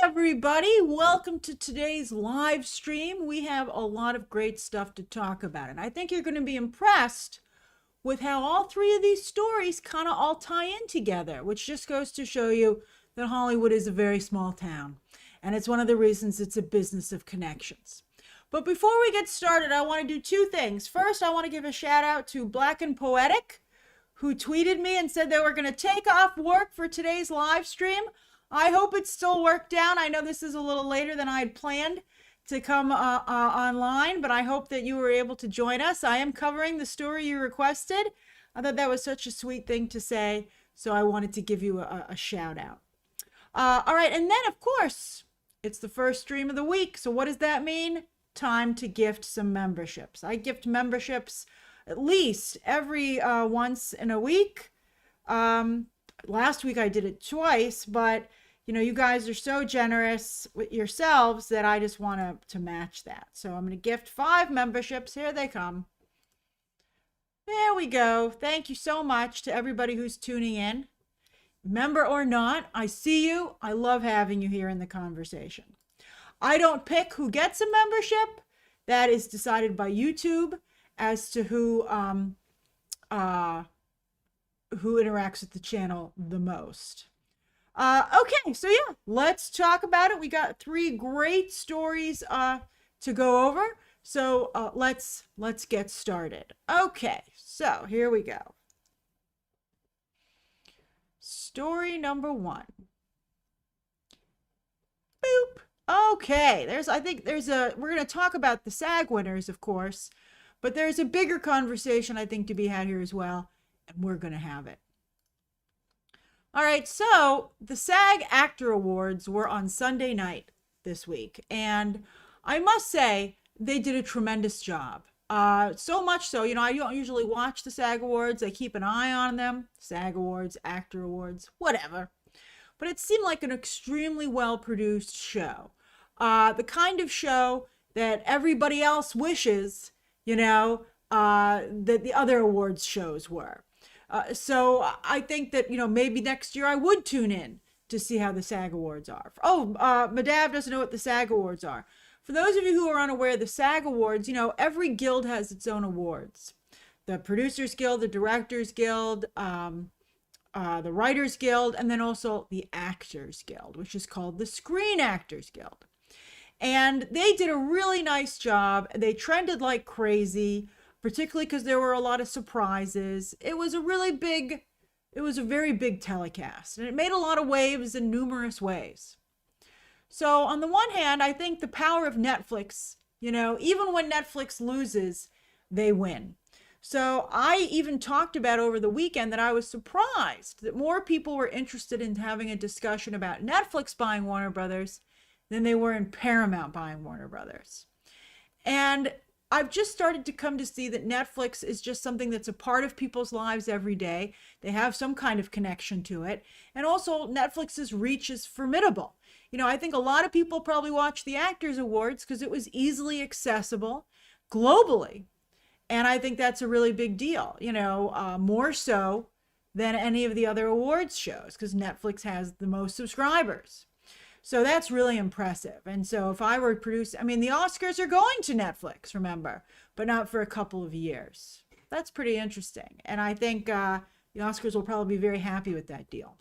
everybody. Welcome to today's live stream. We have a lot of great stuff to talk about, and I think you're going to be impressed with how all three of these stories kind of all tie in together, which just goes to show you that Hollywood is a very small town, and it's one of the reasons it's a business of connections. But before we get started, I want to do two things. First, I want to give a shout out to Black and Poetic, who tweeted me and said they were going to take off work for today's live stream. I hope it's still worked out. I know this is a little later than I had planned to come online, but I hope that you were able to join us. I am covering the story you requested. I thought that was such a sweet thing to say, so I wanted to give you a shout out. All right, and then, of course, it's the first stream of the week. So what does that mean? Time to gift some memberships. I gift memberships at least every once in a week. Last week I did it twice, but you guys are so generous with yourselves that I just want to match that. So I'm going to gift 5 memberships. Here they come. There we go. Thank you so much to everybody who's tuning in. Member or not, I see you. I love having you here in the conversation. I don't pick who gets a membership. That is decided by YouTube as to who interacts with the channel the most. Okay, so yeah, let's talk about it. We got 3 great stories to go over. So let's get started. Okay, so here we go. Story number 1. Boop. Okay, we're going to talk about the SAG winners, of course, but there's a bigger conversation I think to be had here as well, and we're going to have it. All right, so the SAG Actor Awards were on Sunday night this week, and I must say they did a tremendous job. So much so, I don't usually watch the SAG Awards. I keep an eye on them. SAG Awards, Actor Awards, whatever. But it seemed like an extremely well-produced show. The kind of show that everybody else wishes, that the other awards shows were. So I think that, maybe next year I would tune in to see how the SAG Awards are. Madav doesn't know what the SAG Awards are. For those of you who are unaware, the SAG Awards, every guild has its own awards. The Producers Guild, the Directors Guild, the Writers Guild, and then also the Actors Guild, which is called the Screen Actors Guild. And they did a really nice job. They trended like crazy, particularly because there were a lot of surprises. It was a very big telecast, and it made a lot of waves in numerous ways. So on the one hand, I think the power of Netflix, even when Netflix loses, they win. So I even talked about over the weekend that I was surprised that more people were interested in having a discussion about Netflix buying Warner Brothers than they were in Paramount buying Warner Brothers. And I've just started to come to see that Netflix is just something that's a part of people's lives every day. They have some kind of connection to it. And also Netflix's reach is formidable. I think a lot of people probably watch the Actors Awards because it was easily accessible globally. And I think that's a really big deal, more so than any of the other awards shows because Netflix has the most subscribers. So that's really impressive. And so if I were producing, the Oscars are going to Netflix, remember, but not for a couple of years. That's pretty interesting. And I think the Oscars will probably be very happy with that deal.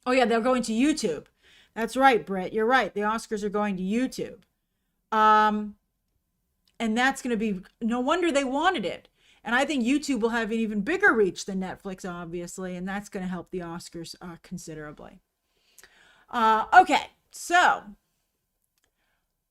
Oh yeah, they're going to YouTube. That's right, Britt. You're right. The Oscars are going to YouTube. And that's going to be, no wonder they wanted it. And I think YouTube will have an even bigger reach than Netflix, obviously. And that's going to help the Oscars considerably. Okay, so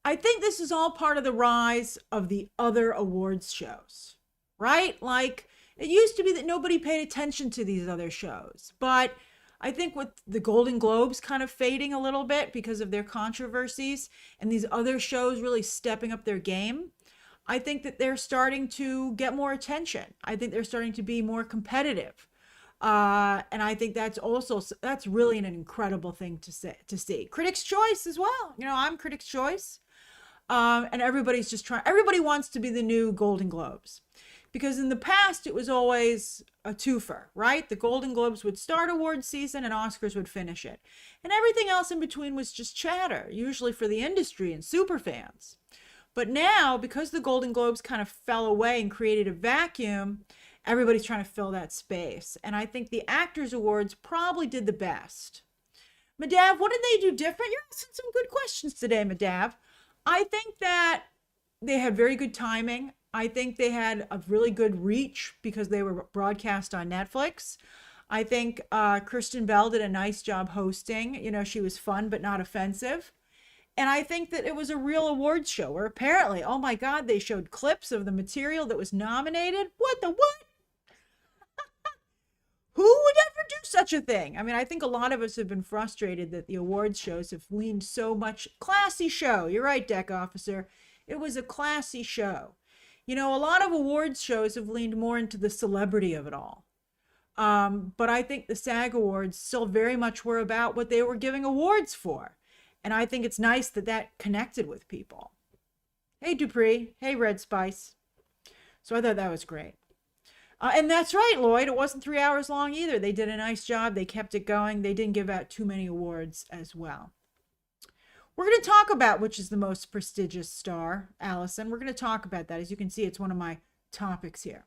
I think this is all part of the rise of the other awards shows, right? Like it used to be that nobody paid attention to these other shows, but I think with the Golden Globes kind of fading a little bit because of their controversies and these other shows really stepping up their game, I think that they're starting to get more attention. I think they're starting to be more competitive. And I think that's really an incredible thing to see. Critics' Choice as well. I'm Critics' Choice. And everybody wants to be the new Golden Globes. Because in the past, it was always a twofer, right? The Golden Globes would start awards season and Oscars would finish it. And everything else in between was just chatter, usually for the industry and super fans. But now, because the Golden Globes kind of fell away and created a vacuum, everybody's trying to fill that space. And I think the Actors Awards probably did the best. Madav, what did they do different? You're asking some good questions today, Madav. I think that they had very good timing. I think they had a really good reach because they were broadcast on Netflix. I think Kristen Bell did a nice job hosting. You know, she was fun but not offensive. And I think that it was a real awards show where apparently, oh my God, they showed clips of the material that was nominated. What the what? Who would ever do such a thing? I mean, I think a lot of us have been frustrated that the awards shows have leaned so much. Classy show. You're right, deck officer. It was a classy show. You know, a lot of awards shows have leaned more into the celebrity of it all. But I think the SAG Awards still very much were about what they were giving awards for. And I think it's nice that that connected with people. Hey, Dupree. Hey, Red Spice. So I thought that was great. And that's right, Lloyd. It wasn't 3 hours long either. They did a nice job. They kept it going. They didn't give out too many awards as well. We're going to talk about which is the most prestigious star, Allison. We're going to talk about that. As you can see, it's one of my topics here.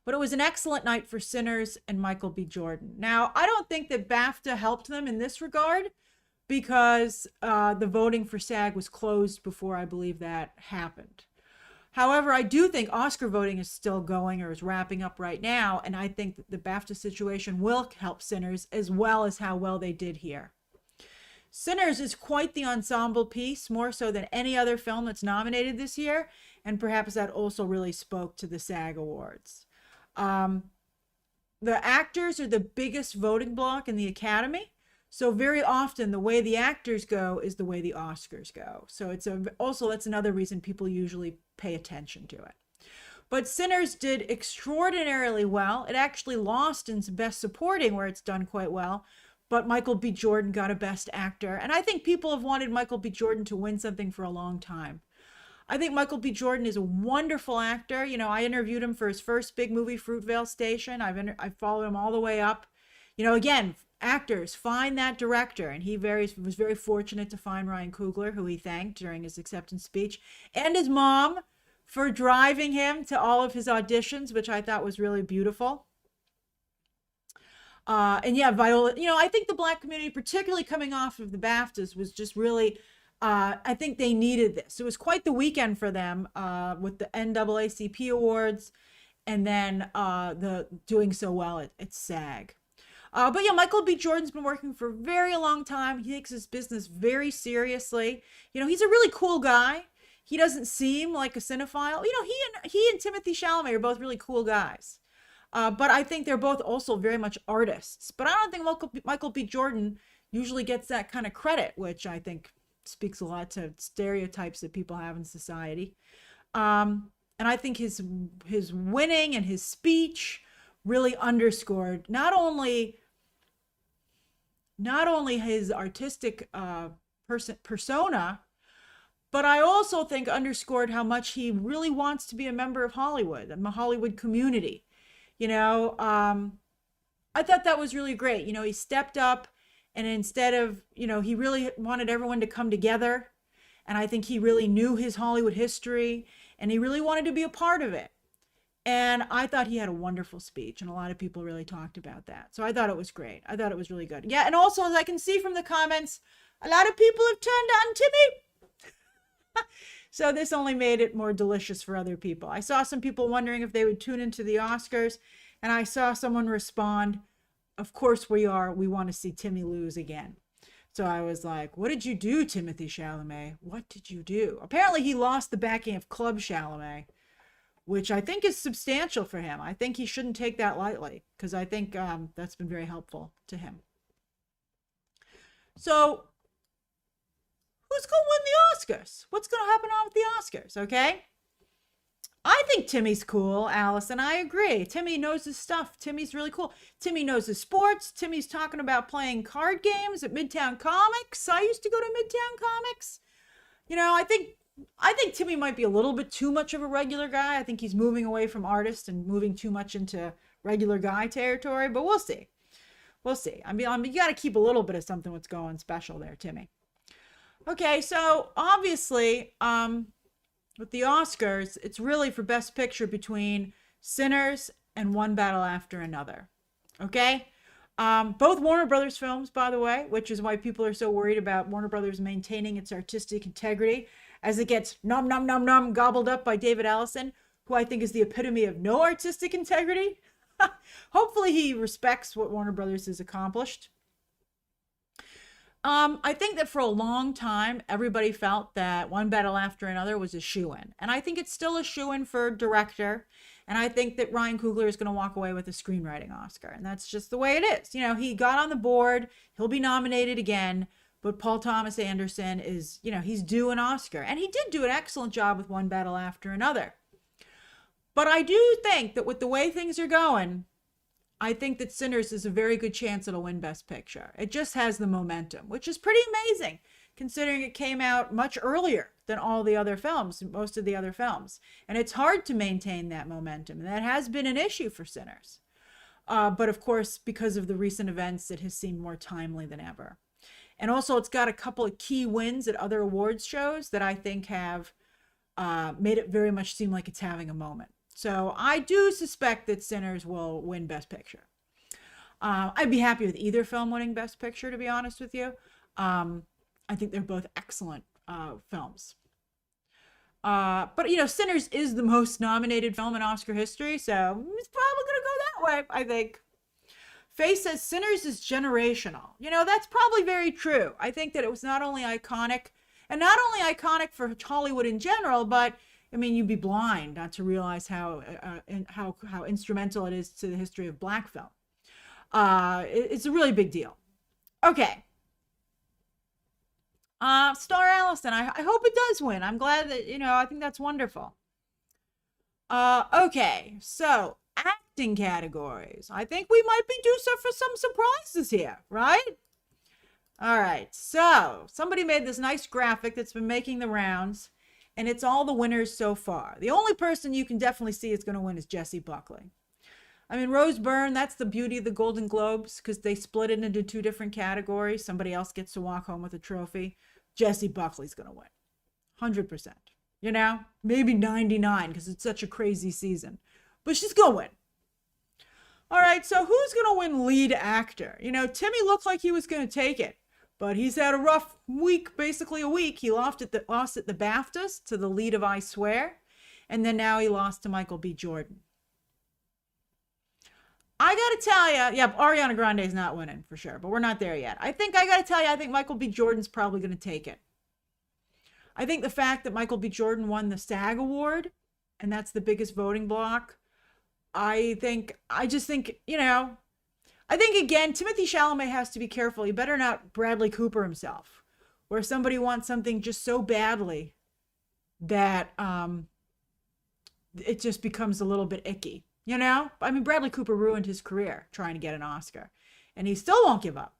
But it was an excellent night for Sinners and Michael B. Jordan. Now, I don't think that BAFTA helped them in this regard because the voting for SAG was closed before I believe that happened. However, I do think Oscar voting is still going or is wrapping up right now, and I think that the BAFTA situation will help Sinners as well as how well they did here. Sinners is quite the ensemble piece, more so than any other film that's nominated this year, and perhaps that also really spoke to the SAG Awards. The actors are the biggest voting block in the Academy, so very often the way the actors go is the way the Oscars go. So it's also that's another reason people usually pay attention to it. But Sinners did extraordinarily well. It actually lost in Best Supporting, where it's done quite well. But Michael B. Jordan got a Best Actor. And I think people have wanted Michael B. Jordan to win something for a long time. I think Michael B. Jordan is a wonderful actor. You know, I interviewed him for his first big movie, Fruitvale Station. I've followed him all the way up. You know, again, actors, find that director. And he was very fortunate to find Ryan Coogler, who he thanked during his acceptance speech, and his mom for driving him to all of his auditions, which I thought was really beautiful. And yeah, Viola, you know, I think the Black community, particularly coming off of the BAFTAs, was just really, I think they needed this. It was quite the weekend for them with the NAACP Awards and then the doing so well at SAG. But yeah, Michael B. Jordan's been working for a very long time. He takes his business very seriously. You know, he's a really cool guy. He doesn't seem like a cinephile. You know, he and Timothée Chalamet are both really cool guys. But I think they're both also very much artists. But I don't think Michael B. Jordan usually gets that kind of credit, which I think speaks a lot to stereotypes that people have in society. And I think his winning and his speech really underscored not only his artistic persona, but I also think underscored how much he really wants to be a member of Hollywood and the Hollywood community. You know, I thought that was really great. You know, he stepped up and instead of, you know, he really wanted everyone to come together. And I think he really knew his Hollywood history and he really wanted to be a part of it. And I thought he had a wonderful speech and a lot of people really talked about that. So I thought it was great. I thought it was really good. Yeah. And also, as I can see from the comments, a lot of people have turned on Timmy. So this only made it more delicious for other people. I saw some people wondering if they would tune into the Oscars, and I saw someone respond, of course we are. We want to see Timmy lose again. So I was like, what did you do, Timothée Chalamet? What did you do? Apparently he lost the backing of Club Chalamet, which I think is substantial for him. I think he shouldn't take that lightly because I think that's been very helpful to him. So who's going to win the Oscars? What's going to happen on with the Oscars, okay? I think Timmy's cool, Allison. I agree. Timmy knows his stuff. Timmy's really cool. Timmy knows his sports. Timmy's talking about playing card games at Midtown Comics. I used to go to Midtown Comics. You know, I think I think Timmy might be a little bit too much of a regular guy. I think he's moving away from artist and moving too much into regular guy territory, but we'll see. We'll see. You got to keep a little bit of something what's going special there, Timmy. Okay, so obviously, with the Oscars, it's really for Best Picture between Sinners and One Battle After Another. Okay? Both Warner Brothers films, by the way, which is why people are so worried about Warner Brothers maintaining its artistic integrity as it gets gobbled up by David Ellison, who I think is the epitome of no artistic integrity. Hopefully he respects what Warner Brothers has accomplished. I think that for a long time, everybody felt that One Battle After Another was a shoo-in. And I think it's still a shoo-in for director. And I think that Ryan Coogler is going to walk away with a screenwriting Oscar. And that's just the way it is. You know, he got on the board. He'll be nominated again. But Paul Thomas Anderson is, you know, he's due an Oscar. And he did do an excellent job with One Battle After Another. But I do think that with the way things are going, I think that Sinners is a very good chance it'll win Best Picture. It just has the momentum, which is pretty amazing, considering it came out much earlier than all the other films, most of the other films. And it's hard to maintain that momentum. And that has been an issue for Sinners. But of course, because of the recent events, it has seemed more timely than ever. And also, it's got a couple of key wins at other awards shows that I think have made it very much seem like it's having a moment. So I do suspect that Sinners will win Best Picture. I'd be happy with either film winning Best Picture, to be honest with you. I think they're both excellent films. But, you know, Sinners is the most nominated film in Oscar history, so it's probably going to go that way, I think. Faye says Sinners is generational. You know, that's probably very true. I think that it was not only iconic, and not only iconic for Hollywood in general, but I mean, you'd be blind not to realize how instrumental it is to the history of black film. It's a really big deal. Okay. Star Allison, I hope it does win. I'm glad that, you know, I think that's wonderful. Okay, so acting categories. I think we might be due for some surprises here, right? All right, so somebody made this nice graphic that's been making the rounds. And it's all the winners so far. The only person you can definitely see is going to win is Jessie Buckley. I mean, Rose Byrne, that's the beauty of the Golden Globes, because they split it into two different categories. Somebody else gets to walk home with a trophy. Jessie Buckley's going to win. 100%. You know? Maybe 99, because it's such a crazy season. But she's going to win. All right, so who's going to win lead actor? You know, Timmy looked like he was going to take it. But he's had a rough week, basically a week. He lost at the BAFTAs to the lead of I Swear. And then now he lost to Michael B. Jordan. I got to tell you, yeah, Ariana Grande is not winning for sure, but we're not there yet. I got to tell you, I think Michael B. Jordan's probably going to take it. I think the fact that Michael B. Jordan won the SAG Award, and that's the biggest voting block, I just think, you know, I think, again, Timothée Chalamet has to be careful. He better not Bradley Cooper himself, where somebody wants something just so badly that it just becomes a little bit icky, you know? I mean, Bradley Cooper ruined his career trying to get an Oscar, and he still won't give up.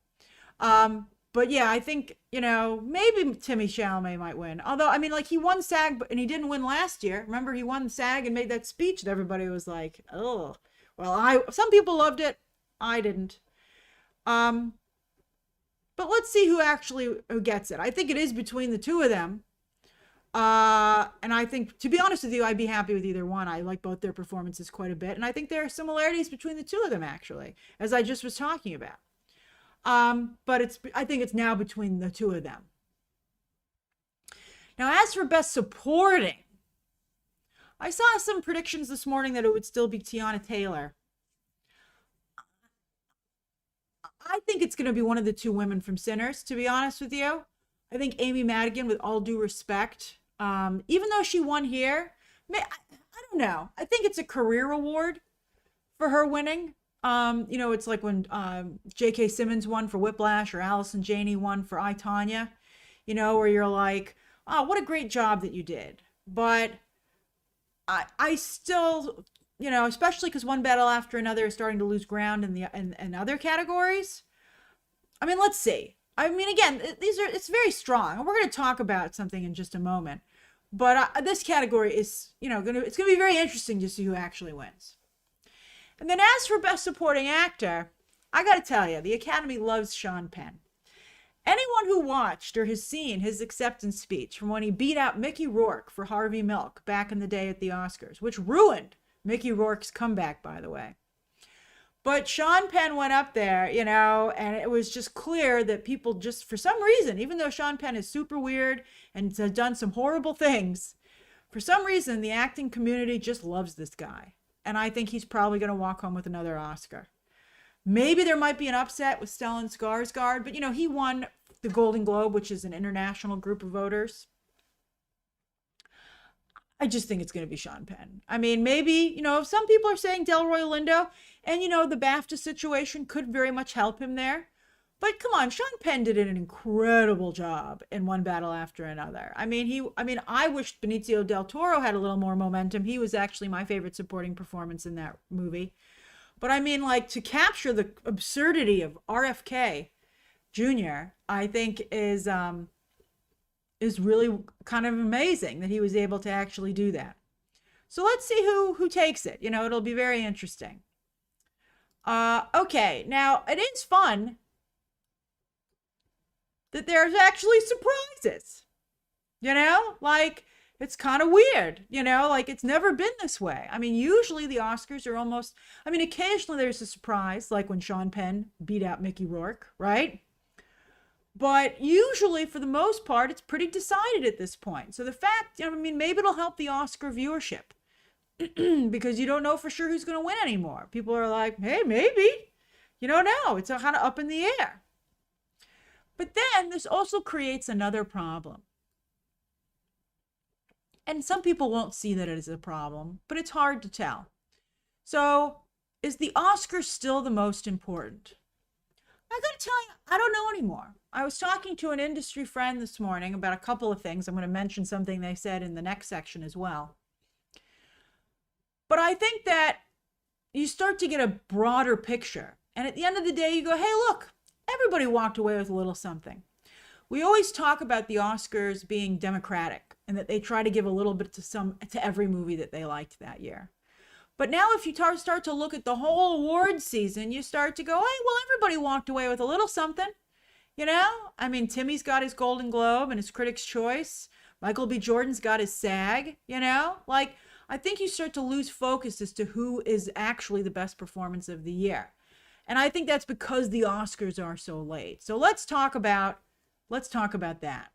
But, yeah, I think, you know, maybe Timothée Chalamet might win. Although, I mean, like, he won SAG, and he didn't win last year. Remember, he won SAG and made that speech, and everybody was like, oh. Well, some people loved it. I didn't. But let's see who gets it. I think it is between the two of them. And I think, to be honest with you, I'd be happy with either one. I like both their performances quite a bit. And I think there are similarities between the two of them, actually, as I just was talking about. But I think it's now between the two of them. Now, as for Best Supporting, I saw some predictions this morning that it would still be Tiana Taylor. I think it's going to be one of the two women from Sinners, to be honest with you. I think Amy Madigan, with all due respect, even though she won here, I don't know. I think it's a career award for her winning. You know, it's like when J.K. Simmons won for Whiplash or Allison Janney won for I, Tonya, you know, where you're like, oh, what a great job that you did. But I still... You know, especially because One Battle After Another is starting to lose ground in other categories. I mean, let's see. I mean, again, it's very strong. And we're going to talk about something in just a moment. But this category is, it's gonna be very interesting to see who actually wins. And then as for Best Supporting Actor, I gotta tell you, the Academy loves Sean Penn. Anyone who watched or has seen his acceptance speech from when he beat out Mickey Rourke for Harvey Milk back in the day at the Oscars, which ruined Mickey Rourke's comeback, by the way. But Sean Penn went up there, and it was just clear that people just, for some reason, even though Sean Penn is super weird and has done some horrible things, for some reason, the acting community just loves this guy. And I think he's probably going to walk home with another Oscar. Maybe there might be an upset with Stellan Skarsgård, but he won the Golden Globe, which is an international group of voters. I just think it's going to be Sean Penn. I mean, maybe, some people are saying Delroy Lindo, and the BAFTA situation could very much help him there. But come on, Sean Penn did an incredible job in One Battle After Another. I wished Benicio del Toro had a little more momentum. He was actually my favorite supporting performance in that movie. But to capture the absurdity of RFK Jr., I think is really kind of amazing that he was able to actually do that. So let's see who takes it. It'll be very interesting. Okay, now it is fun that there's actually surprises. It's kind of weird, it's never been this way. Usually the Oscars are almost, occasionally there's a surprise, like when Sean Penn beat out Mickey Rourke, right? But usually, for the most part, it's pretty decided at this point. So the fact, maybe it'll help the Oscar viewership because you don't know for sure who's going to win anymore. People are like, hey, maybe. You don't know. It's kind of up in the air. But then this also creates another problem. And some people won't see that as a problem, but it's hard to tell. So is the Oscars still the most important? I gotta tell you, I don't know anymore. I was talking to an industry friend this morning about a couple of things. I'm going to mention something they said in the next section as well. But I think that you start to get a broader picture. And at the end of the day, you go, hey, look, everybody walked away with a little something. We always talk about the Oscars being democratic and that they try to give a little bit to every movie that they liked that year. But now if you start to look at the whole awards season, you start to go, hey, well, everybody walked away with a little something. Timmy's got his Golden Globe and his Critics' Choice. Michael B. Jordan's got his SAG, I think you start to lose focus as to who is actually the best performance of the year. And I think that's because the Oscars are so late. So let's talk about that.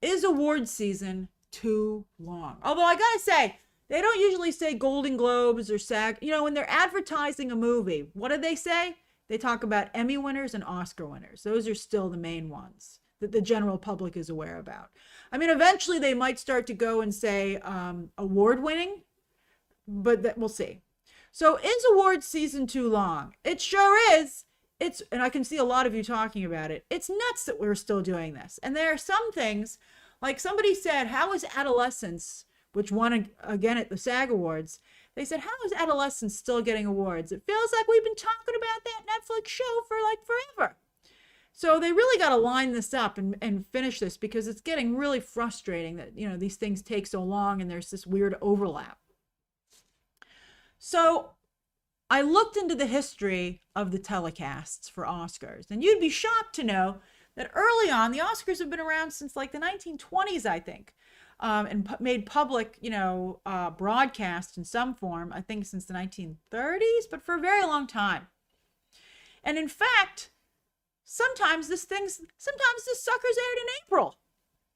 Is awards season too long? Although I gotta say, they don't usually say Golden Globes or SAG. When they're advertising a movie, what do they say? They talk about Emmy winners and Oscar winners. Those are still the main ones that the general public is aware about. Eventually they might start to go and say award winning, but we'll see. So is awards season too long? It sure is. And I can see a lot of you talking about it. It's nuts that we're still doing this. And there are some things, like somebody said, how is Adolescence, which won again at the SAG Awards, they said, how is Adolescence still getting awards? It feels like we've been talking about that Netflix show for forever. So they really got to line this up and finish this because it's getting really frustrating that, these things take so long and there's this weird overlap. So I looked into the history of the telecasts for Oscars, and you'd be shocked to know that early on, the Oscars have been around since the 1920s, I think. And made public, broadcast in some form, I think since the 1930s, but for a very long time. And in fact, sometimes this sucker's aired in April.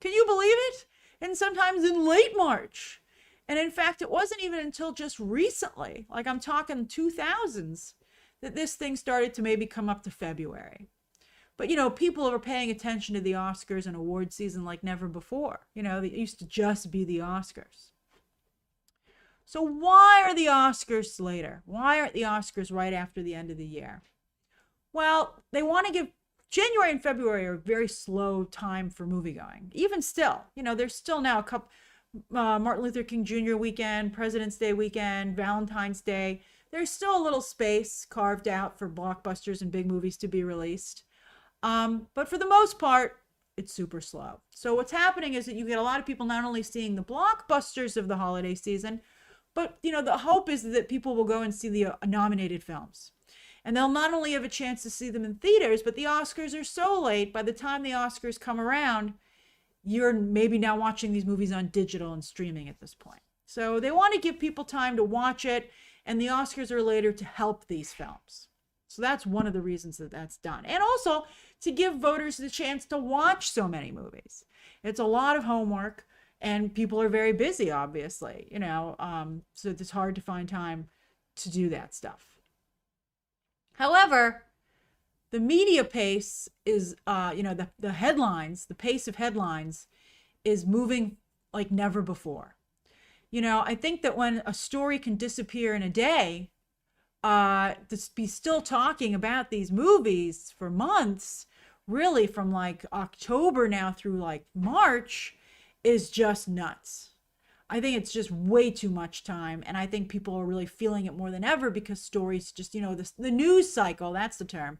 Can you believe it? And sometimes in late March. And in fact, it wasn't even until just recently, I'm talking 2000s, that this thing started to maybe come up to February. But, people are paying attention to the Oscars and award season like never before. It used to just be the Oscars. So why are the Oscars later? Why aren't the Oscars right after the end of the year? Well, they want to give January and February are a very slow time for moviegoing. Even still, there's still now a couple, Martin Luther King Jr. weekend, President's Day weekend, Valentine's Day. There's still a little space carved out for blockbusters and big movies to be released. But for the most part, it's super slow. So what's happening is that you get a lot of people not only seeing the blockbusters of the holiday season, but the hope is that people will go and see the nominated films. And they'll not only have a chance to see them in theaters, but the Oscars are so late. By the time the Oscars come around, you're maybe now watching these movies on digital and streaming at this point. So they want to give people time to watch it, and the Oscars are later to help these films. So that's one of the reasons that that's done. And also to give voters the chance to watch so many movies. It's a lot of homework, and people are very busy, obviously, so it's hard to find time to do that stuff. However, the media pace is, the headlines, the pace of headlines is moving like never before. I think that when a story can disappear in a day, to be still talking about these movies for months, really from like October now through like March, is just nuts. I think it's just way too much time, and I think people are really feeling it more than ever because stories just, the news cycle, that's the term.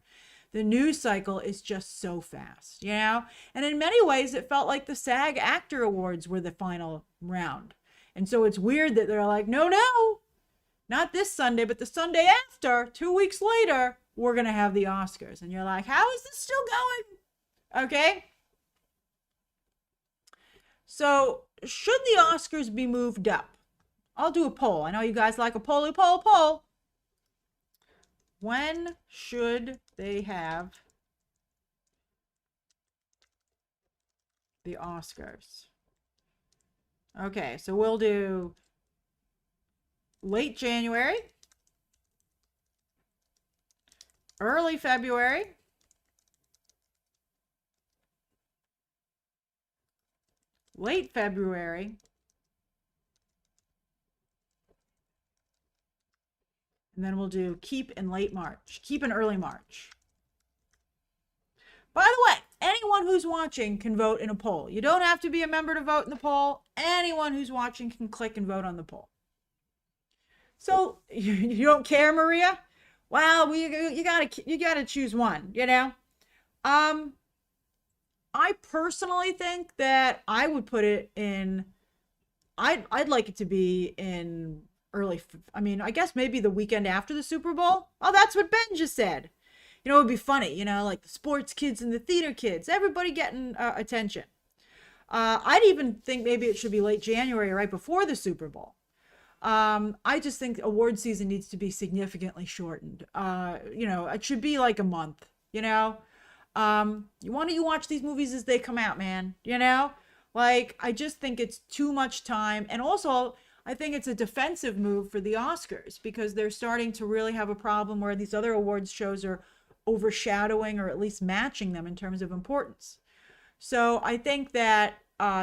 The news cycle is just so fast, And in many ways, it felt like the SAG Actor Awards were the final round. And so it's weird that they're like, no, not this Sunday, but the Sunday after, 2 weeks later, we're going to have the Oscars. And you're like, how is this still going? Okay. So should the Oscars be moved up? I'll do a poll. I know you guys like a poll. When should they have the Oscars? Okay, so we'll do late January, early February, late February, and then we'll do keep in late March, keep in early March. By the way, anyone who's watching can vote in a poll. You don't have to be a member to vote in the poll. Anyone who's watching can click and vote on the poll. So you don't care, Maria? Well, you gotta choose one. I personally think that I would put it in. I'd like it to be in early. I guess maybe the weekend after the Super Bowl. Oh, that's what Ben just said. It would be funny, like the sports kids and the theater kids, everybody getting attention. I'd even think maybe it should be late January, right before the Super Bowl. I just think award season needs to be significantly shortened. It should be like a month, you want to watch these movies as they come out, man, I just think it's too much time. And also, I think it's a defensive move for the Oscars because they're starting to really have a problem where these other awards shows are overshadowing or at least matching them in terms of importance. So I think that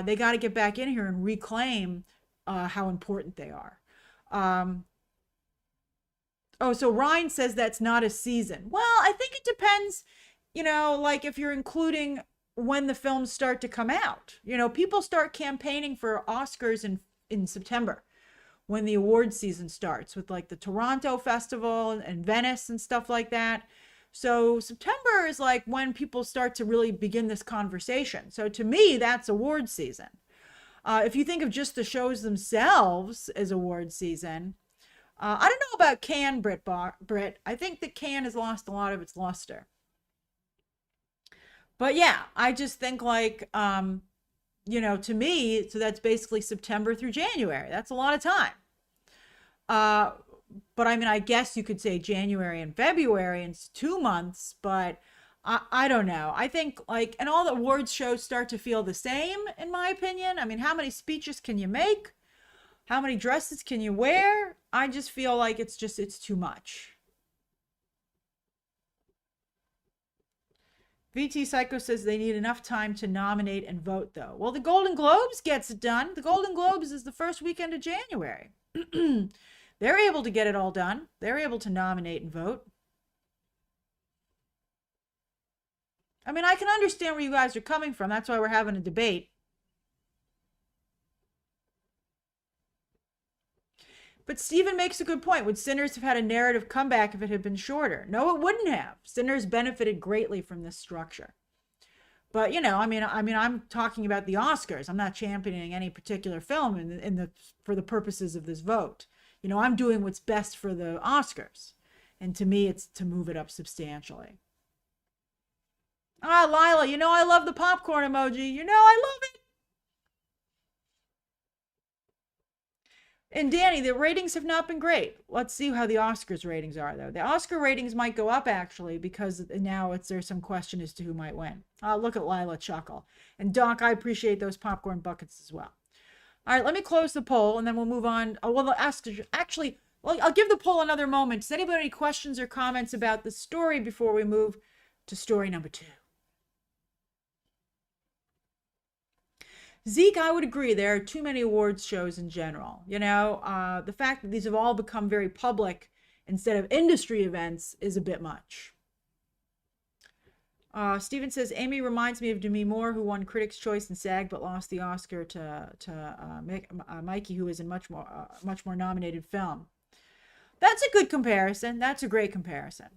they got to get back in here and reclaim how important they are. So Ryan says that's not a season. Well, I think it depends, if you're including when the films start to come out. People start campaigning for Oscars in September when the award season starts with like the Toronto Festival and Venice and stuff like that. So September is like when people start to really begin this conversation. So to me, that's award season. If you think of just the shows themselves as award season, I don't know about Cannes, Britt. I think that Cannes has lost a lot of its luster. But yeah, I just think to me, so that's basically September through January. That's a lot of time. But I guess you could say January and February, and it's 2 months, but I don't know. I think and all the awards shows start to feel the same, in my opinion. How many speeches can you make? How many dresses can you wear? I just feel like it's too much. VT Psycho says they need enough time to nominate and vote, though. Well, the Golden Globes gets it done. The Golden Globes is the first weekend of January. They're able to get it all done. They're able to nominate and vote. I can understand where you guys are coming from. That's why we're having a debate. But Stephen makes a good point. Would Sinners have had a narrative comeback if it had been shorter? No, it wouldn't have. Sinners benefited greatly from this structure. But I mean, I'm talking about the Oscars. I'm not championing any particular film in the for the purposes of this vote. I'm doing what's best for the Oscars, and to me, it's to move it up substantially. Ah, Lila, I love the popcorn emoji. I love it. And Danny, the ratings have not been great. Let's see how the Oscars ratings are, though. The Oscar ratings might go up actually because now there's some question as to who might win. Look at Lila chuckle. And Doc, I appreciate those popcorn buckets as well. All right, let me close the poll and then we'll move on. I'll give the poll another moment. Does anybody have any questions or comments about the story before we move to story number 2? Zeke, I would agree. There are too many awards shows in general. The fact that these have all become very public instead of industry events is a bit much. Steven says, Amy reminds me of Demi Moore, who won Critics' Choice in SAG but lost the Oscar to Mikey, who is in much more nominated film. That's a good comparison. That's a great comparison.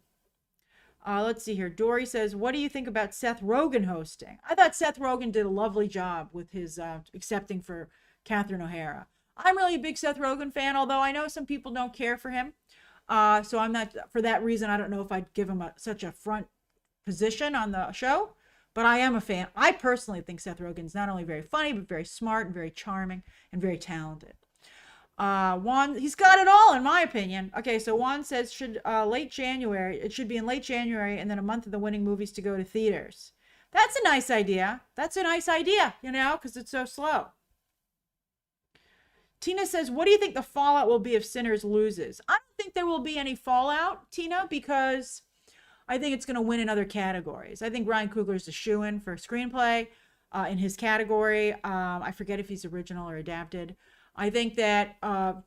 Let's see here. Dory says, what do you think about Seth Rogen hosting? I thought Seth Rogen did a lovely job with his accepting for Catherine O'Hara. I'm really a big Seth Rogen fan, although I know some people don't care for him. So I'm not, for that reason, I don't know if I'd give him such a front position on the show, but I am a fan. I personally think Seth Rogen's not only very funny, but very smart and very charming and very talented. Juan, he's got it all in my opinion. Okay, so Juan says it should be in late January and then a month of the winning movies to go to theaters. That's a nice idea. Because it's so slow. Tina says, what do you think the fallout will be if Sinners loses? I don't think there will be any fallout, Tina, because I think it's going to win in other categories. I think Ryan Coogler's a shoo-in for screenplay in his category. I forget if he's original or adapted. I think that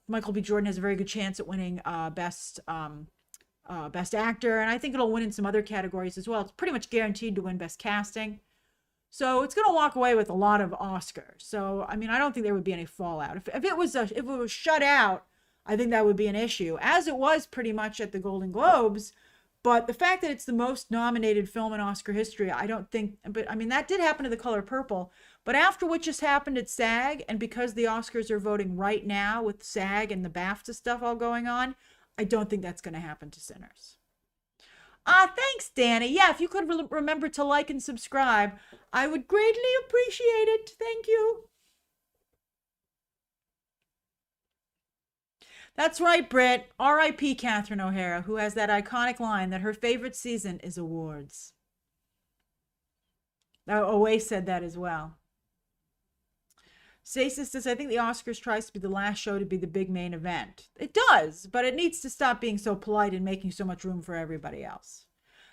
Michael B. Jordan has a very good chance at winning best actor, and I think it'll win in some other categories as well. It's pretty much guaranteed to win best casting, so it's going to walk away with a lot of Oscars. So I mean, I don't think there would be any fallout. If it was shut out, I think that would be an issue, as it was pretty much at the Golden Globes. But the fact that it's the most nominated film in Oscar history, I don't think, but I mean, that did happen to The Color Purple. But after what just happened at SAG, and because the Oscars are voting right now with SAG and the BAFTA stuff all going on, I don't think that's going to happen to Sinners. Thanks, Danny. Yeah, if you could remember to like and subscribe, I would greatly appreciate it. Thank you. That's right, Britt. R.I.P. Catherine O'Hara, who has that iconic line that her favorite season is awards. Owe said that as well. Stasis says, I think the Oscars tries to be the last show to be the big main event. It does, but it needs to stop being so polite and making so much room for everybody else.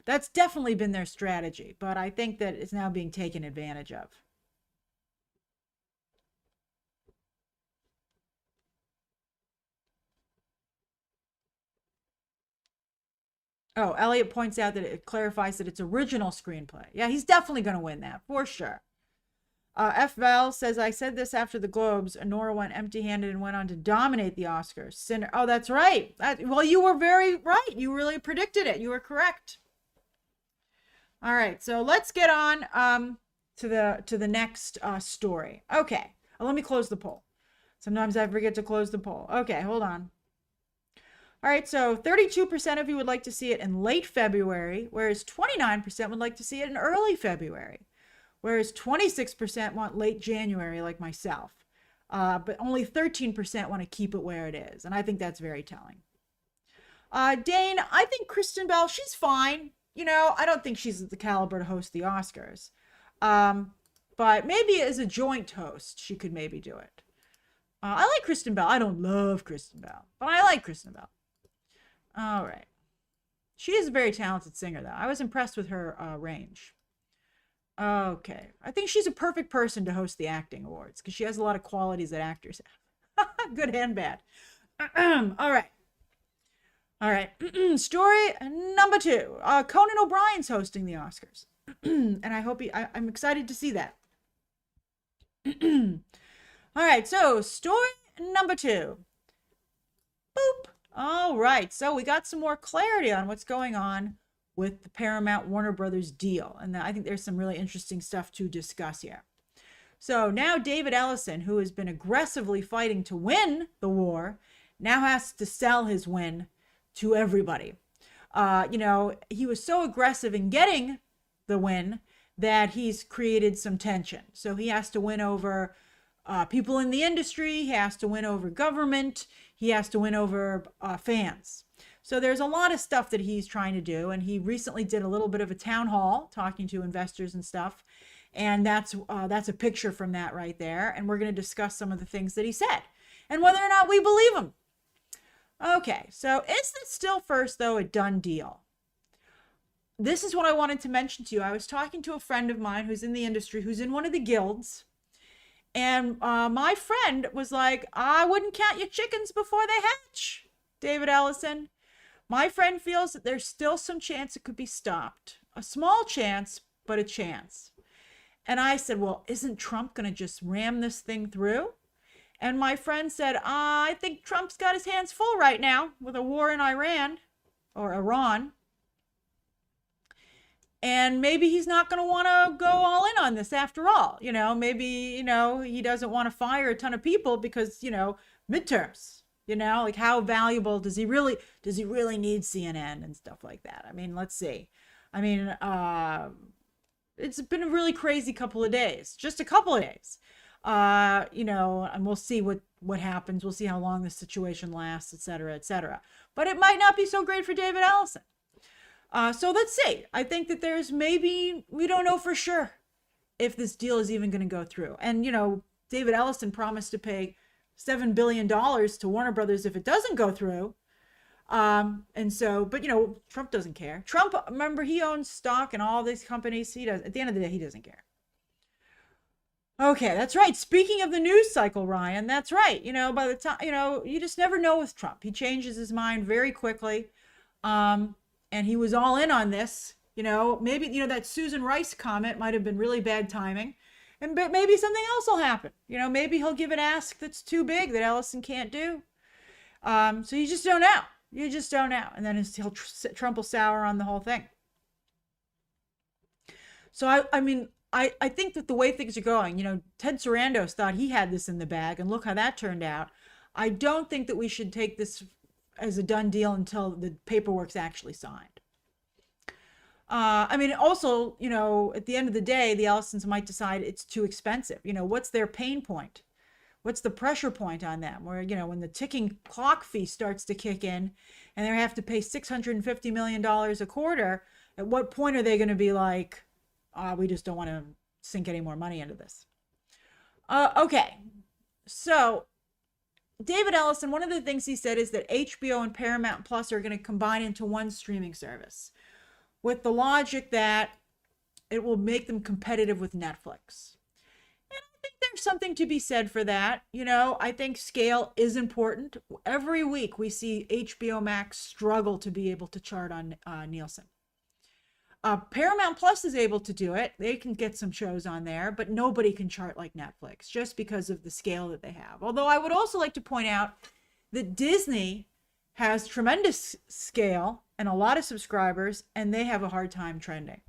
That's definitely been their strategy, but I think that it's now being taken advantage of. Oh, Elliot points out that it clarifies that it's original screenplay. Yeah, he's definitely going to win that, for sure. F. Val says, I said this after the Globes. Nora went empty-handed and went on to dominate the Oscars. Sinner. Oh, that's right. Well, you were very right. You really predicted it. You were correct. All right, so let's get on to the next story. Okay, let me close the poll. Sometimes I forget to close the poll. Okay, hold on. All right, so 32% of you would like to see it in late February, whereas 29% would like to see it in early February, whereas 26% want late January, like myself. But only 13% want to keep it where it is, and I think that's very telling. Dane, I think Kristen Bell, she's fine. I don't think she's the caliber to host the Oscars. But maybe as a joint host, she could maybe do it. I like Kristen Bell. I don't love Kristen Bell, but I like Kristen Bell. All right. She is a very talented singer, though. I was impressed with her range. Okay. I think she's a perfect person to host the acting awards because she has a lot of qualities that actors have. Good and bad. All right. All right. Story number 2. Conan O'Brien's hosting the Oscars. And I'm excited to see that. All right. So story number 2. Boop. All right, so we got some more clarity on what's going on with the Paramount Warner Bros. Deal. And I think there's some really interesting stuff to discuss here. So now David Ellison, who has been aggressively fighting to win the war, now has to sell his win to everybody. He was so aggressive in getting the win that he's created some tension. So he has to win over people in the industry. He has to win over government. He has to win over fans. So there's a lot of stuff that he's trying to do. And he recently did a little bit of a town hall talking to investors and stuff. And that's a picture from that right there. And we're going to discuss some of the things that he said and whether or not we believe him. Okay, so is this still first, though, a done deal? This is what I wanted to mention to you. I was talking to a friend of mine who's in the industry, who's in one of the guilds. And my friend was like, I wouldn't count your chickens before they hatch, David Ellison. My friend feels that there's still some chance it could be stopped. A small chance, but a chance. And I said, well, isn't Trump going to just ram this thing through? And my friend said, I think Trump's got his hands full right now with a war in Iran or Iran. And maybe he's not going to want to go all in on this after all. Maybe, he doesn't want to fire a ton of people because, midterms, like how valuable does he really need CNN and stuff like that? I mean, let's see. I mean, it's been a really crazy couple of days, just a couple of days. And we'll see what happens. We'll see how long the situation lasts, et cetera, et cetera. But it might not be so great for David Ellison. So let's see. I think that we don't know for sure if this deal is even going to go through. And, David Ellison promised to pay $7 billion to Warner Brothers if it doesn't go through. But Trump doesn't care. Trump, remember, he owns stock in all these companies. At the end of the day, he doesn't care. Okay, that's right. Speaking of the news cycle, Ryan, that's right. By the time, you just never know with Trump. He changes his mind very quickly. And he was all in on this. Maybe, that Susan Rice comment might have been really bad timing. But maybe something else will happen. Maybe he'll give an ask that's too big that Ellison can't do. So you just don't know. You just don't know. And then Trump will sour on the whole thing. So, I think that the way things are going, Ted Sarandos thought he had this in the bag, and look how that turned out. I don't think that we should take this as a done deal until the paperwork's actually signed. Also, at the end of the day, the Ellisons might decide it's too expensive. What's their pain point? What's the pressure point on them? Where, when the ticking clock fee starts to kick in and they have to pay $650 million a quarter, at what point are they going to be like, we just don't want to sink any more money into this? Okay. So David Ellison, one of the things he said is that HBO and Paramount Plus are going to combine into one streaming service with the logic that it will make them competitive with Netflix. And I think there's something to be said for that. I think scale is important. Every week we see HBO Max struggle to be able to chart on Nielsen. Paramount Plus is able to do it. They can get some shows on there, but nobody can chart like Netflix just because of the scale that they have. Although I would also like to point out that Disney has tremendous scale and a lot of subscribers, and they have a hard time trending.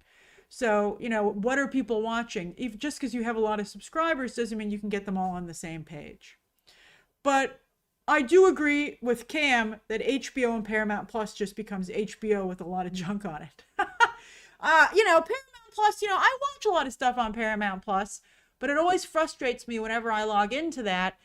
So, what are people watching? Just because you have a lot of subscribers doesn't mean you can get them all on the same page. But I do agree with Cam that HBO and Paramount Plus just becomes HBO with a lot of junk on it. Paramount Plus, I watch a lot of stuff on Paramount Plus, but it always frustrates me whenever I log into that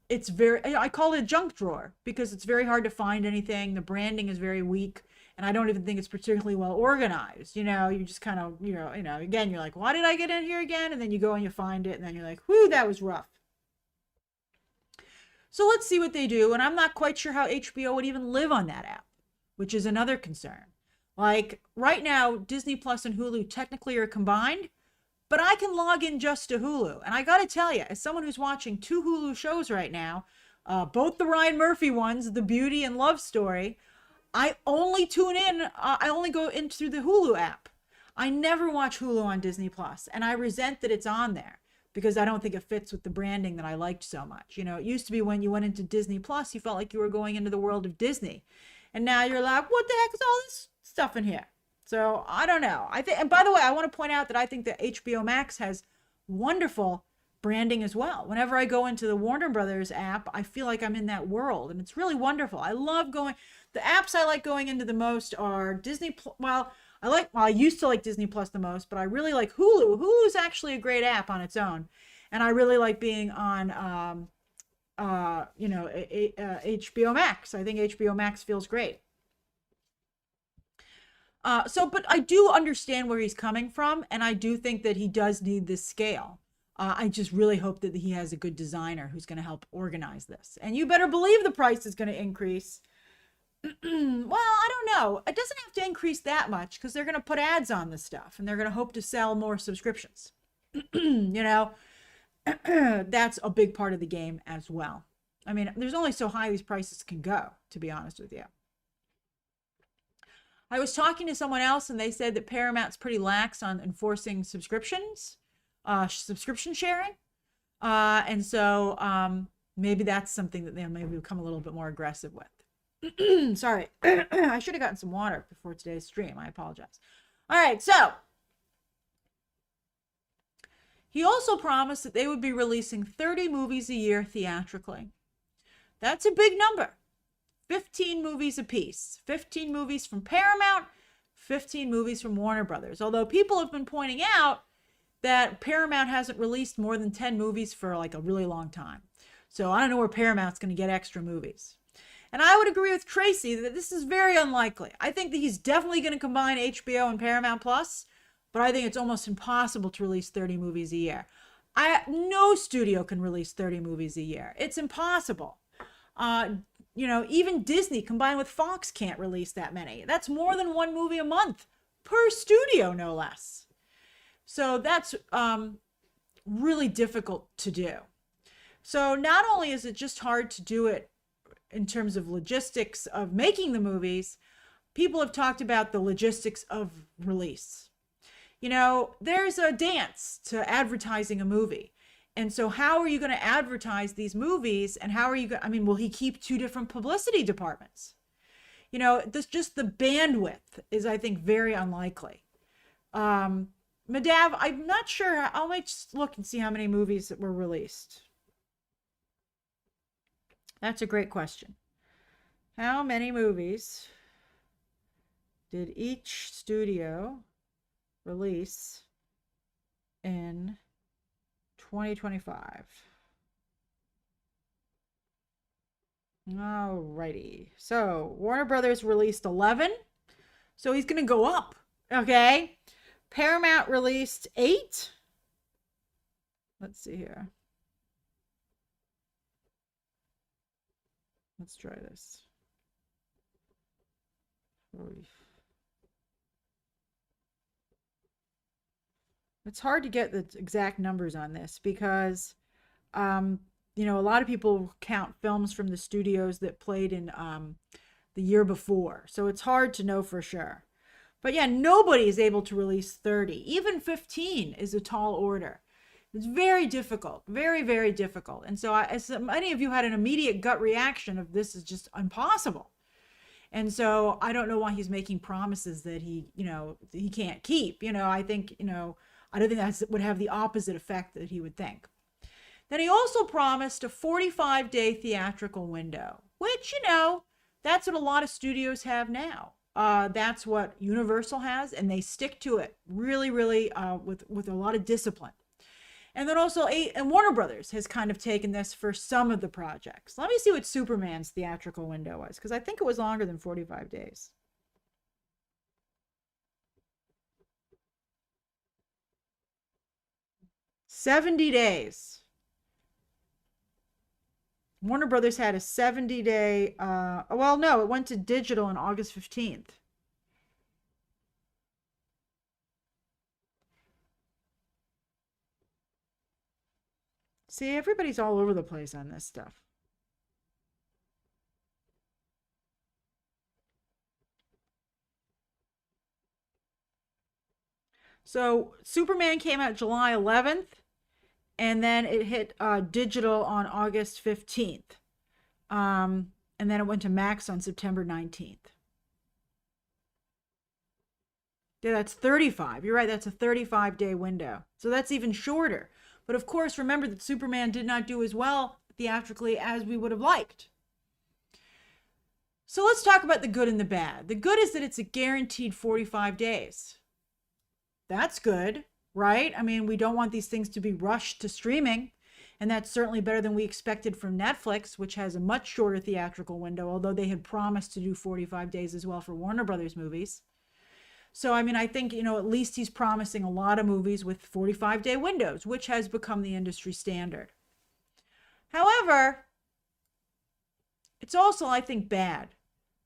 it's I call it a junk drawer because it's very hard to find anything. The branding is very weak, and I don't even think it's particularly well organized. You just kind of, again, you're like, why did I get in here again? And then you go and you find it, and then you're like, whoo, that was rough. So let's see what they do. And I'm not quite sure how HBO would even live on that app, which is another concern. Like right now, Disney Plus and Hulu technically are combined, but I can log in just to Hulu. And I got to tell you, as someone who's watching 2 Hulu shows right now, both the Ryan Murphy ones, The Beauty and Love Story, I only tune in, I only go in through the Hulu app. I never watch Hulu on Disney Plus, and I resent that it's on there because I don't think it fits with the branding that I liked so much. It used to be when you went into Disney Plus, you felt like you were going into the world of Disney. And now you're like, what the heck is all this stuff in here? So I don't know. I think, and by the way, I want to point out that I think that HBO Max has wonderful branding as well. Whenever I go into the Warner Brothers app, I feel like I'm in that world, and it's really wonderful. I love going. The apps I like going into the most are Disney. Well, I used to like Disney Plus the most, but I really like Hulu. Hulu's actually a great app on its own, and I really like being on HBO Max. I think HBO Max feels great. But I do understand where he's coming from, and I do think that he does need this scale. I just really hope that he has a good designer who's going to help organize this. And you better believe the price is going to increase. Well, I don't know. It doesn't have to increase that much because they're going to put ads on this stuff and they're going to hope to sell more subscriptions. That's a big part of the game as well. I mean, there's only so high these prices can go, to be honest with you. I was talking to someone else and they said that Paramount's pretty lax on enforcing subscriptions, subscription sharing. And so maybe that's something that they'll maybe become a little bit more aggressive with. Sorry. I should have gotten some water before today's stream. I apologize. All right. So he also promised that they would be releasing 30 movies a year theatrically. That's a big number. 15 movies apiece. 15 movies from Paramount, 15 movies from Warner Brothers. Although people have been pointing out that Paramount hasn't released more than 10 movies for like a really long time. So I don't know where Paramount's going to get extra movies. And I would agree with Tracy that this is very unlikely. I think that he's definitely going to combine HBO and Paramount Plus, but I think it's almost impossible to release 30 movies a year. No studio can release 30 movies a year. It's impossible. Even Disney combined with Fox can't release that many. That's more than one movie a month per studio, no less. So that's really difficult to do. So not only is it just hard to do it in terms of logistics of making the movies, people have talked about the logistics of release. There's a dance to advertising a movie. And so how are you going to advertise these movies? And how are you going, will he keep two different publicity departments? Just the bandwidth is, I think, very unlikely. Madav, I'm not sure. I'll just look and see how many movies that were released. That's a great question. How many movies did each studio release in 2025? Alrighty. So Warner Brothers released 11. So he's going to go up. Okay. Paramount released 8. Let's see here. Let's try this. It's hard to get the exact numbers on this because, a lot of people count films from the studios that played in the year before. So it's hard to know for sure. But yeah, nobody is able to release 30. Even 15 is a tall order. It's very difficult, very, very difficult. And so as many of you had an immediate gut reaction of this is just impossible. And so I don't know why he's making promises that he can't keep. I think, I don't think that would have the opposite effect that he would think. Then he also promised a 45-day theatrical window, which, that's what a lot of studios have now. That's what Universal has, and they stick to it really, really with a lot of discipline. And then also, and Warner Brothers has kind of taken this for some of the projects. Let me see what Superman's theatrical window was, because I think it was longer than 45 days. $70 days. Warner Brothers had a 70-day, it went to digital on August 15th. See, everybody's all over the place on this stuff. So Superman came out July 11th, and then it hit digital on August 15th. And And then it went to Max on September 19th. Yeah, that's 35. You're right, that's a 35-day window. So that's even shorter. But of course, remember that Superman did not do as well theatrically as we would have liked. So let's talk about the good and the bad. The good is that it's a guaranteed 45 days. That's good, right? I mean, we don't want these things to be rushed to streaming. And that's certainly better than we expected from Netflix, which has a much shorter theatrical window, although they had promised to do 45 days as well for Warner Brothers movies. So, I mean, I think, at least he's promising a lot of movies with 45-day windows, which has become the industry standard. However, it's also, I think, bad,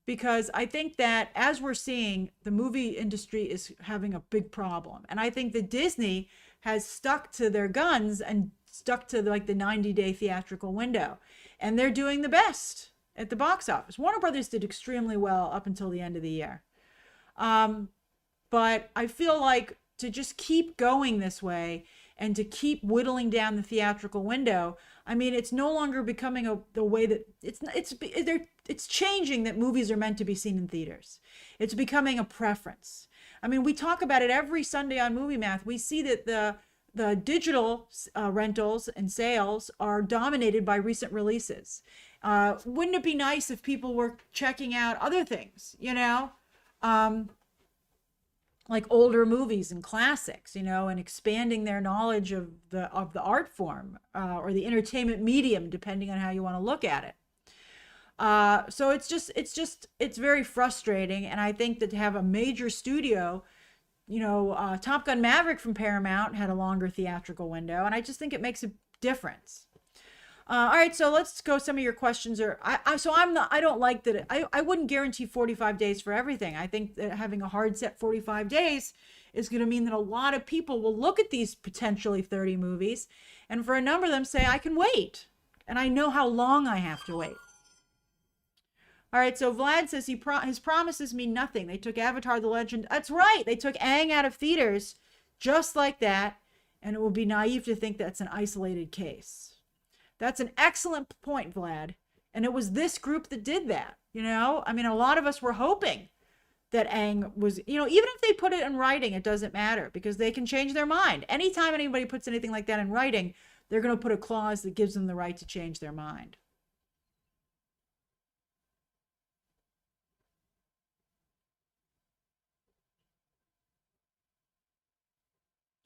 because I think that as we're seeing, the movie industry is having a big problem. And I think that Disney has stuck to their guns and stuck to like the 90-day theatrical window. And they're doing the best at the box office. Warner Brothers did extremely well up until the end of the year. But I feel like to just keep going this way and to keep whittling down the theatrical window, I mean, it's no longer becoming the way that it's changing that movies are meant to be seen in theaters. It's becoming a preference. I mean, we talk about it every Sunday on Movie Math. We see that the digital rentals and sales are dominated by recent releases. Wouldn't it be nice if people were checking out other things, like older movies and classics, and expanding their knowledge of the art form or the entertainment medium, depending on how you want to look at it. So it's very frustrating. And I think that to have a major studio, Top Gun Maverick from Paramount had a longer theatrical window, and I just think it makes a difference. All right, so let's go. Some of your questions are. I don't like that. I wouldn't guarantee 45 days for everything. I think that having a hard set 45 days is going to mean that a lot of people will look at these potentially 30 movies, and for a number of them say, I can wait, and I know how long I have to wait. All right, so Vlad says his promises mean nothing. They took Avatar: The Legend. That's right. They took Aang out of theaters just like that, and it would be naive to think that's an isolated case. That's an excellent point, Vlad. And it was this group that did that, I mean, a lot of us were hoping that Aang was, even if they put it in writing, it doesn't matter because they can change their mind. Anytime anybody puts anything like that in writing, they're going to put a clause that gives them the right to change their mind.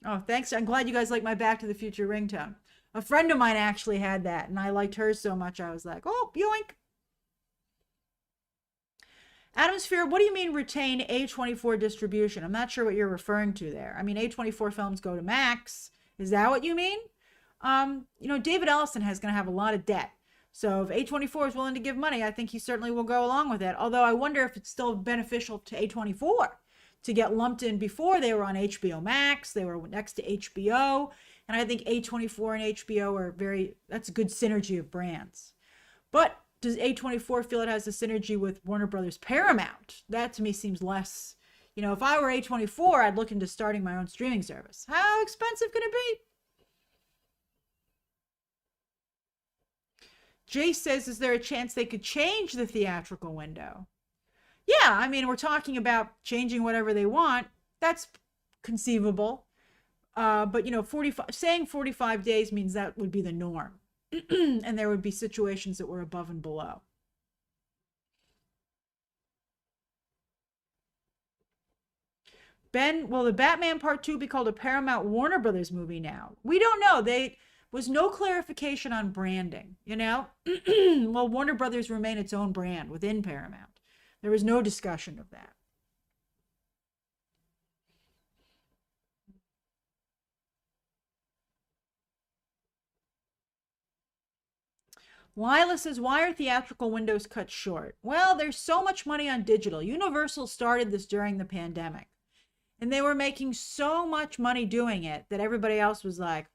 Oh, thanks. I'm glad you guys like my Back to the Future ringtone. A friend of mine actually had that, and I liked hers so much, I was like, oh, yoink. Adam Sphere, what do you mean retain A24 distribution? I'm not sure what you're referring to there. I mean, A24 films go to Max. Is that what you mean? David Ellison is going to have a lot of debt. So if A24 is willing to give money, I think he certainly will go along with it. Although I wonder if it's still beneficial to A24 to get lumped in before they were on HBO Max. They were next to HBO. And I think A24 and HBO are that's a good synergy of brands. But does A24 feel it has a synergy with Warner Brothers Paramount? That to me seems less, if I were A24, I'd look into starting my own streaming service. How expensive could it be? Jay says, is there a chance they could change the theatrical window? Yeah, I mean, we're talking about changing whatever they want. That's conceivable. But 45 days means that would be the norm. And there would be situations that were above and below. Ben, will the Batman Part 2 be called a Paramount Warner Brothers movie now? We don't know. There was no clarification on branding, Well, Warner Brothers remain its own brand within Paramount. There was no discussion of that. Lila says, why are theatrical windows cut short? Well, there's so much money on digital. Universal started this during the pandemic. And they were making so much money doing it that everybody else was like,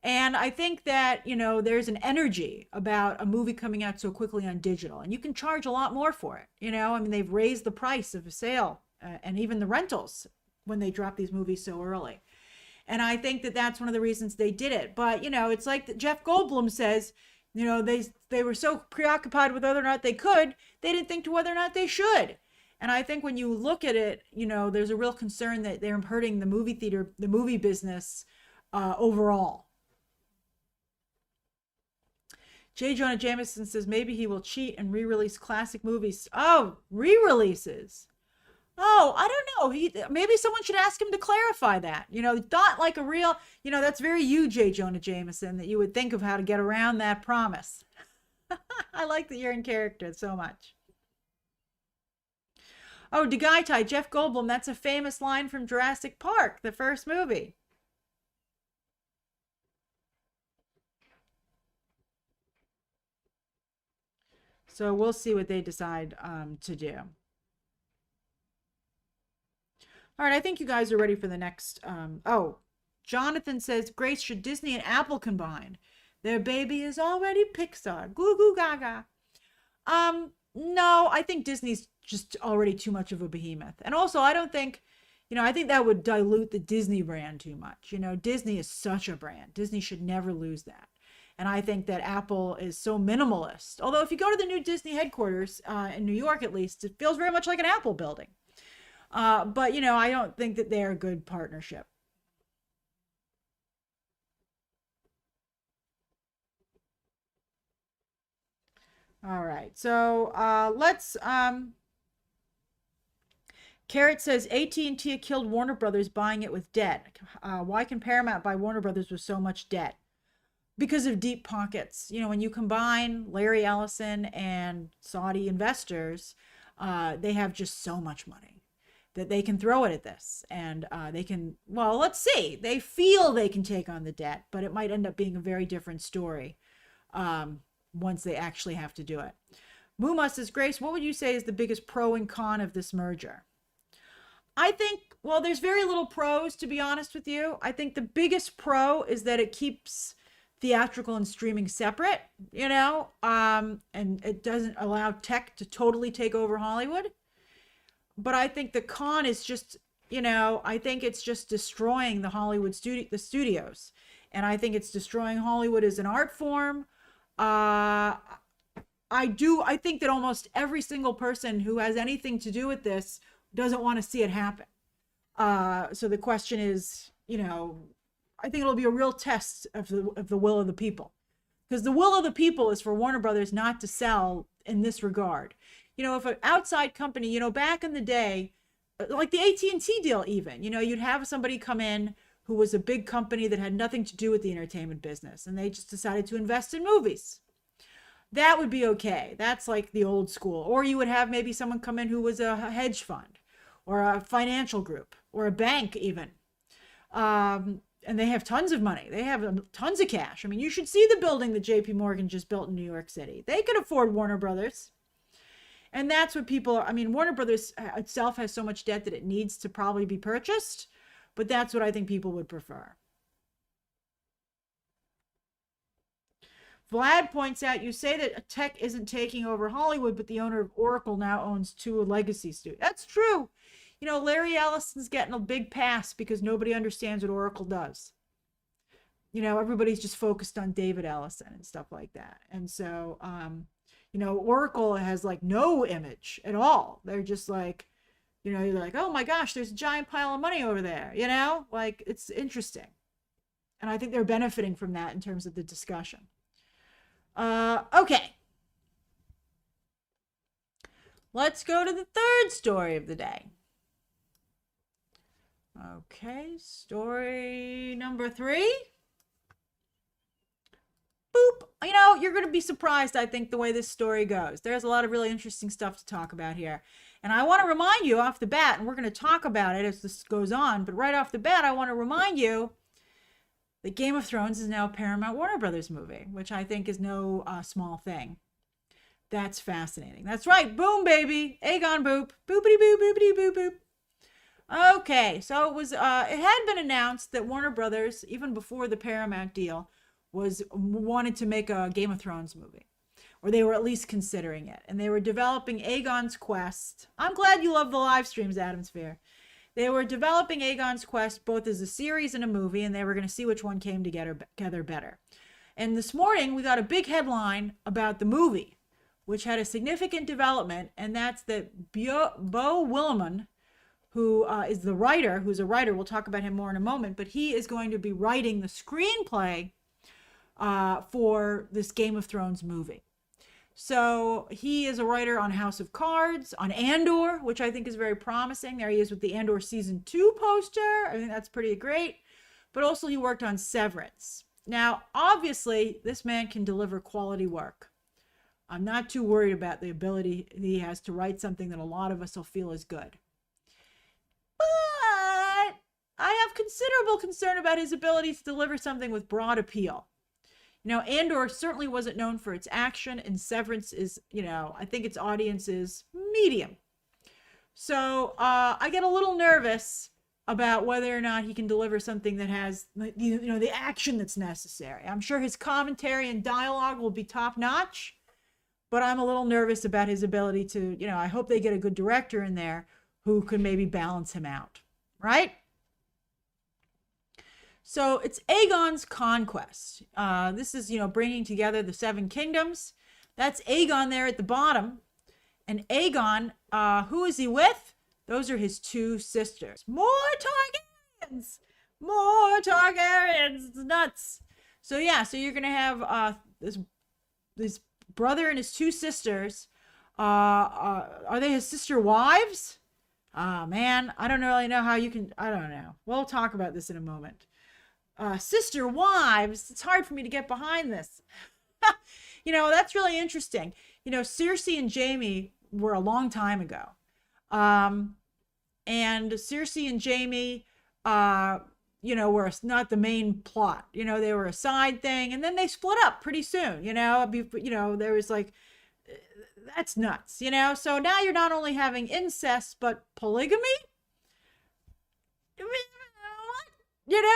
And I think that, there's an energy about a movie coming out so quickly on digital. And you can charge a lot more for it. I mean, they've raised the price of a sale and even the rentals when they drop these movies so early. And I think that that's one of the reasons they did it. But, it's like Jeff Goldblum says, They were so preoccupied with whether or not they could, they didn't think to whether or not they should. And I think when you look at it, there's a real concern that they're hurting the movie theater, the movie business overall. J. Jonah Jameson says maybe he will cheat and re-release classic movies. Oh, re-releases. Oh, I don't know. Maybe someone should ask him to clarify that. Not like a real, that's very you, J. Jonah Jameson, that you would think of how to get around that promise. I like that you're in character so much. Oh, Degaitai, Jeff Goldblum, that's a famous line from Jurassic Park, the first movie. So we'll see what they decide to do. All right, I think you guys are ready for the next. Jonathan says, Grace, should Disney and Apple combine? Their baby is already Pixar. Goo goo gaga. No, I think Disney's just already too much of a behemoth. And also, I don't think, I think that would dilute the Disney brand too much. Disney is such a brand. Disney should never lose that. And I think that Apple is so minimalist. Although if you go to the new Disney headquarters, in New York at least, it feels very much like an Apple building. But, I don't think that they're a good partnership. All right. So let's... Carrot says AT&T killed Warner Brothers buying it with debt. Why can Paramount buy Warner Brothers with so much debt? Because of deep pockets. When you combine Larry Ellison and Saudi investors, they have just so much money that they can throw it at this. And they can, well, let's see. They feel they can take on the debt, but it might end up being a very different story once they actually have to do it. Muma says, Grace, what would you say is the biggest pro and con of this merger? I think, well, there's very little pros, to be honest with you. I think the biggest pro is that it keeps theatrical and streaming separate, and it doesn't allow tech to totally take over Hollywood. But I think the con is just, I think it's just destroying the Hollywood the studios. And I think it's destroying Hollywood as an art form. I think that almost every single person who has anything to do with this doesn't want to see it happen. So the question is, I think it'll be a real test of the will of the people, because the will of the people is for Warner Brothers not to sell in this regard. If an outside company, back in the day, like the AT&T deal, even, you'd have somebody come in who was a big company that had nothing to do with the entertainment business, and they just decided to invest in movies. That would be okay. That's like the old school. Or you would have maybe someone come in who was a hedge fund or a financial group or a bank even. And they have tons of money. They have tons of cash. I mean, you should see the building that JP Morgan just built in New York City. They could afford Warner Brothers. And that's what Warner Brothers itself has so much debt that it needs to probably be purchased. But that's what I think people would prefer. Vlad points out, you say that tech isn't taking over Hollywood, but the owner of Oracle now owns 2 legacy studios. That's true. Larry Ellison's getting a big pass because nobody understands what Oracle does. Everybody's just focused on David Ellison and stuff like that. And so, Oracle has like no image at all. They're just like, you're like, oh my gosh, there's a giant pile of money over there. Like, it's interesting. And I think they're benefiting from that in terms of the discussion. Okay. Let's go to the third story of the day. Okay, story number 3. Boop. You're going to be surprised, I think, the way this story goes. There's a lot of really interesting stuff to talk about here. And I want to remind you off the bat, and we're going to talk about it as this goes on, but right off the bat, I want to remind you that Game of Thrones is now a Paramount Warner Bros. Movie, which I think is no small thing. That's fascinating. That's right. Boom, baby. Aegon boop. Boopity boop, boopity boop, boop. Okay, so it had been announced that Warner Brothers, even before the Paramount deal, wanted to make a Game of Thrones movie, or they were at least considering it, and they were developing Aegon's Quest. I'm glad you love the live streams, Adam Sphere. They were developing Aegon's Quest both as a series and a movie, and they were going to see which one came together better. And this morning we got a big headline about the movie, which had a significant development, and that's that Beau Willimon, who is the writer, who's a writer, we'll talk about him more in a moment, but he is going to be writing the screenplay for this Game of Thrones movie. So he is a writer on House of Cards, on Andor, which I think is very promising. There he is with the Andor season 2 poster. I think that's pretty great. But also he worked on Severance. Now, obviously, this man can deliver quality work. I'm not too worried about the ability he has to write something that a lot of us will feel is good. But I have considerable concern about his ability to deliver something with broad appeal. Andor certainly wasn't known for its action, and Severance is, I think its audience is medium. So I get a little nervous about whether or not he can deliver something that has, the action that's necessary. I'm sure his commentary and dialogue will be top notch, but I'm a little nervous about his ability to, I hope they get a good director in there who could maybe balance him out, right? So it's Aegon's Conquest. This is, bringing together the 7 kingdoms. That's Aegon there at the bottom. And Aegon, who is he with? Those are his 2 sisters. More Targaryens! More Targaryens! It's nuts. So yeah, so you're going to have this brother and his 2 sisters. Are they his sister wives? Man, I don't really know how you can, I don't know. We'll talk about this in a moment. Sister wives, it's hard for me to get behind this. That's really interesting. Cersei and Jaime were a long time ago. And Cersei and Jaime, were not the main plot. They were a side thing, and then they split up pretty soon. There was like, that's nuts. So now you're not only having incest, but polygamy.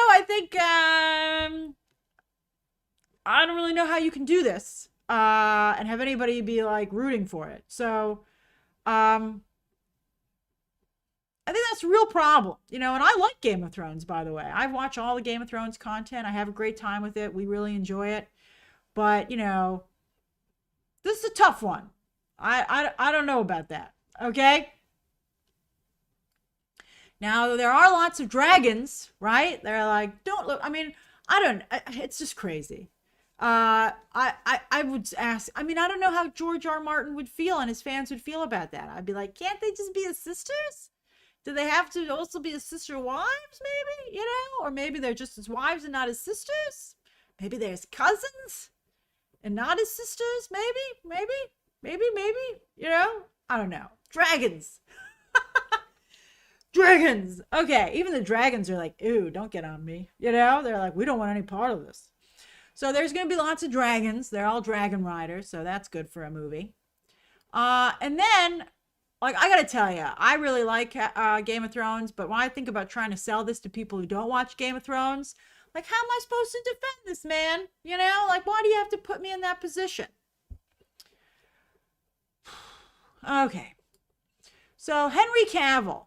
I think I don't really know how you can do this and have anybody be like rooting for it. So I think that's a real problem, and I like Game of Thrones, by the way. I watch all the Game of Thrones content. I have a great time with it. We really enjoy it. But, this is a tough one. I don't know about that. Okay. Now, there are lots of dragons, right? They're like, don't look. I mean, it's just crazy. I would ask, I don't know how George R. Martin would feel and his fans would feel about that. I'd be like, can't they just be his sisters? Do they have to also be his sister wives, maybe? Or maybe they're just his wives and not his sisters? Maybe they're his cousins and not his sisters? Maybe. I don't know. Dragons. Dragons. Okay. Even the dragons are like, ew, don't get on me. They're like, we don't want any part of this. So there's going to be lots of dragons. They're all dragon riders. So that's good for a movie. And then, like, I got to tell you, I really like Game of Thrones. But when I think about trying to sell this to people who don't watch Game of Thrones, like, how am I supposed to defend this, man? Like, why do you have to put me in that position? Okay. So Henry Cavill's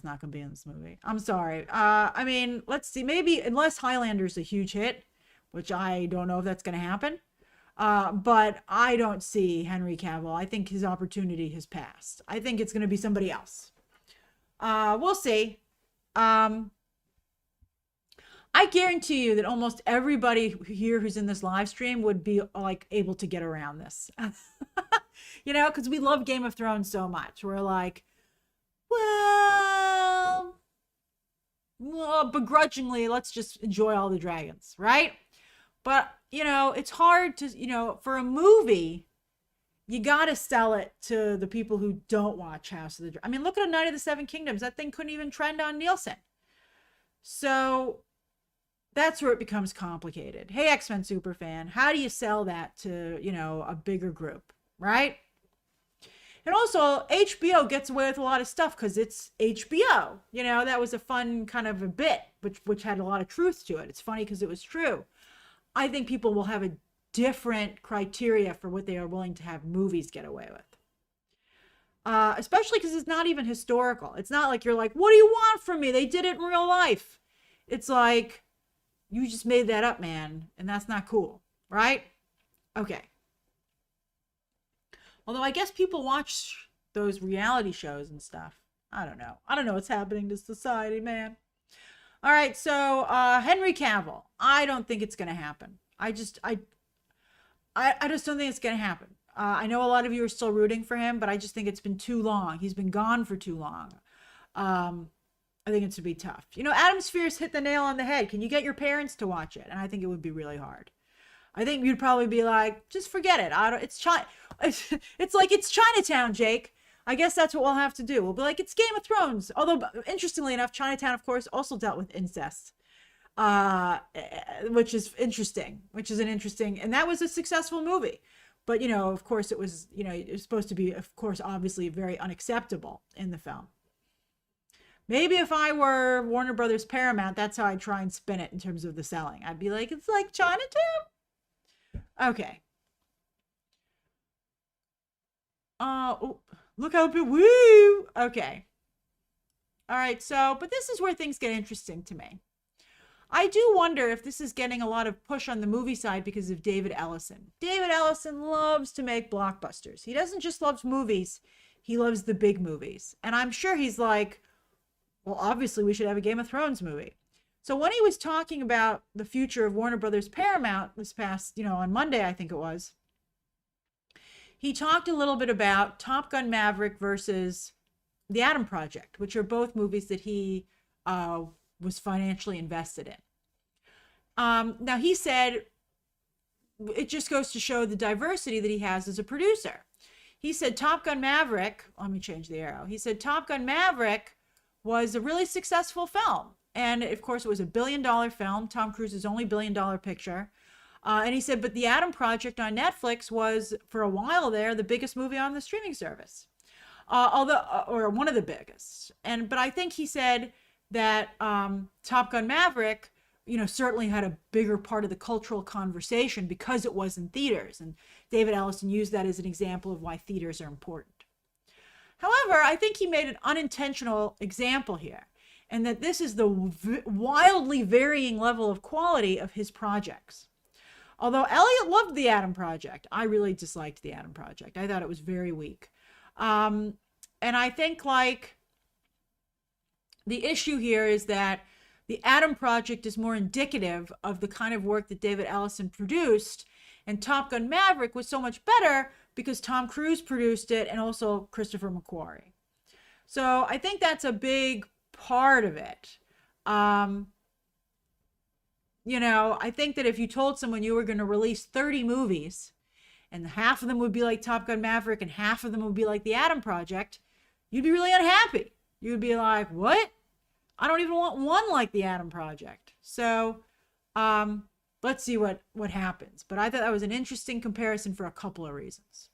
not going to be in this movie. I'm sorry. Let's see. Maybe, unless Highlander's a huge hit, which I don't know if that's going to happen. But I don't see Henry Cavill. I think his opportunity has passed. I think it's going to be somebody else. We'll see. I guarantee you that almost everybody here who's in this live stream would be like able to get around this. Because we love Game of Thrones so much. We're like, well, begrudgingly, let's just enjoy all the dragons, right? But, it's hard to, for a movie, you got to sell it to the people who don't watch House of the Dragon. Look at A Night of the Seven Kingdoms. That thing couldn't even trend on Nielsen. So that's where it becomes complicated. Hey, X-Men superfan, how do you sell that to, a bigger group, right? And also, HBO gets away with a lot of stuff because it's HBO. That was a fun kind of a bit, which had a lot of truth to it. It's funny because it was true. I think people will have a different criteria for what they are willing to have movies get away with. Especially because it's not even historical. It's not like you're like, what do you want from me? They did it in real life. It's like, You just made that up, man, and that's not cool, right? Okay. Although I guess people watch those reality shows and stuff. I don't know. I don't know what's happening to society, man. All right, so Henry Cavill. I don't think it's gonna happen. I just don't think it's gonna happen. I know a lot of you are still rooting for him, but I just think it's been too long. He's been gone for too long. I think it's to be tough. You know, Adam Sphere's hit the nail on the head. Can you get your parents to watch it? And I think it would be really hard. I think you'd probably be like, just forget it. I don't. It's China. It's like it's Chinatown, Jake. I guess that's what we'll have to do. We'll be like, it's Game of Thrones. Although, interestingly enough, Chinatown, of course, also dealt with incest, which is interesting. Which is an interesting, and that was a successful movie. But you know, of course, it was supposed to be, of course, obviously very unacceptable in the film. Maybe if I were Warner Brothers Paramount, that's how I'd try and spin it in terms of the selling. I'd be like, it's like Chinatown. Okay. Oh, look how big. Woo. Okay. All right. So, but this is where things get interesting to me. I do wonder if this is getting a lot of push on the movie side because of David Ellison. David Ellison loves to make blockbusters. He doesn't just love movies. He loves the big movies. And I'm sure he's like, well, obviously we should have a Game of Thrones movie. So when he was talking about the future of Warner Brothers Paramount this past, on Monday, I think it was, he talked a little bit about Top Gun Maverick versus The Atom Project, which are both movies that he was financially invested in. Now, he said it just goes to show the diversity that he has as a producer. He said Top Gun Maverick, let me change the arrow. He said Top Gun Maverick was a really successful film. And of course, it was $1 billion film, Tom Cruise's only $1 billion picture. And he said, but The Atom Project on Netflix was, for a while there, the biggest movie on the streaming service, or one of the biggest. But I think he said that Top Gun Maverick, certainly had a bigger part of the cultural conversation because it was in theaters. And David Ellison used that as an example of why theaters are important. However, I think he made an unintentional example here, and that this is the wildly varying level of quality of his projects. Although Elliot loved The Atom Project, I really disliked The Atom Project. I thought it was very weak. And I think the issue here is that The Atom Project is more indicative of the kind of work that David Ellison produced, and Top Gun Maverick was so much better because Tom Cruise produced it and also Christopher McQuarrie. So I think that's a big part of it. I think that if you told someone you were going to release 30 movies and half of them would be like Top Gun Maverick and half of them would be like The Atom Project, you'd be really unhappy. You'd be like, what? I don't even want one like The Atom Project. So let's see what happens. But I thought that was an interesting comparison for a couple of reasons.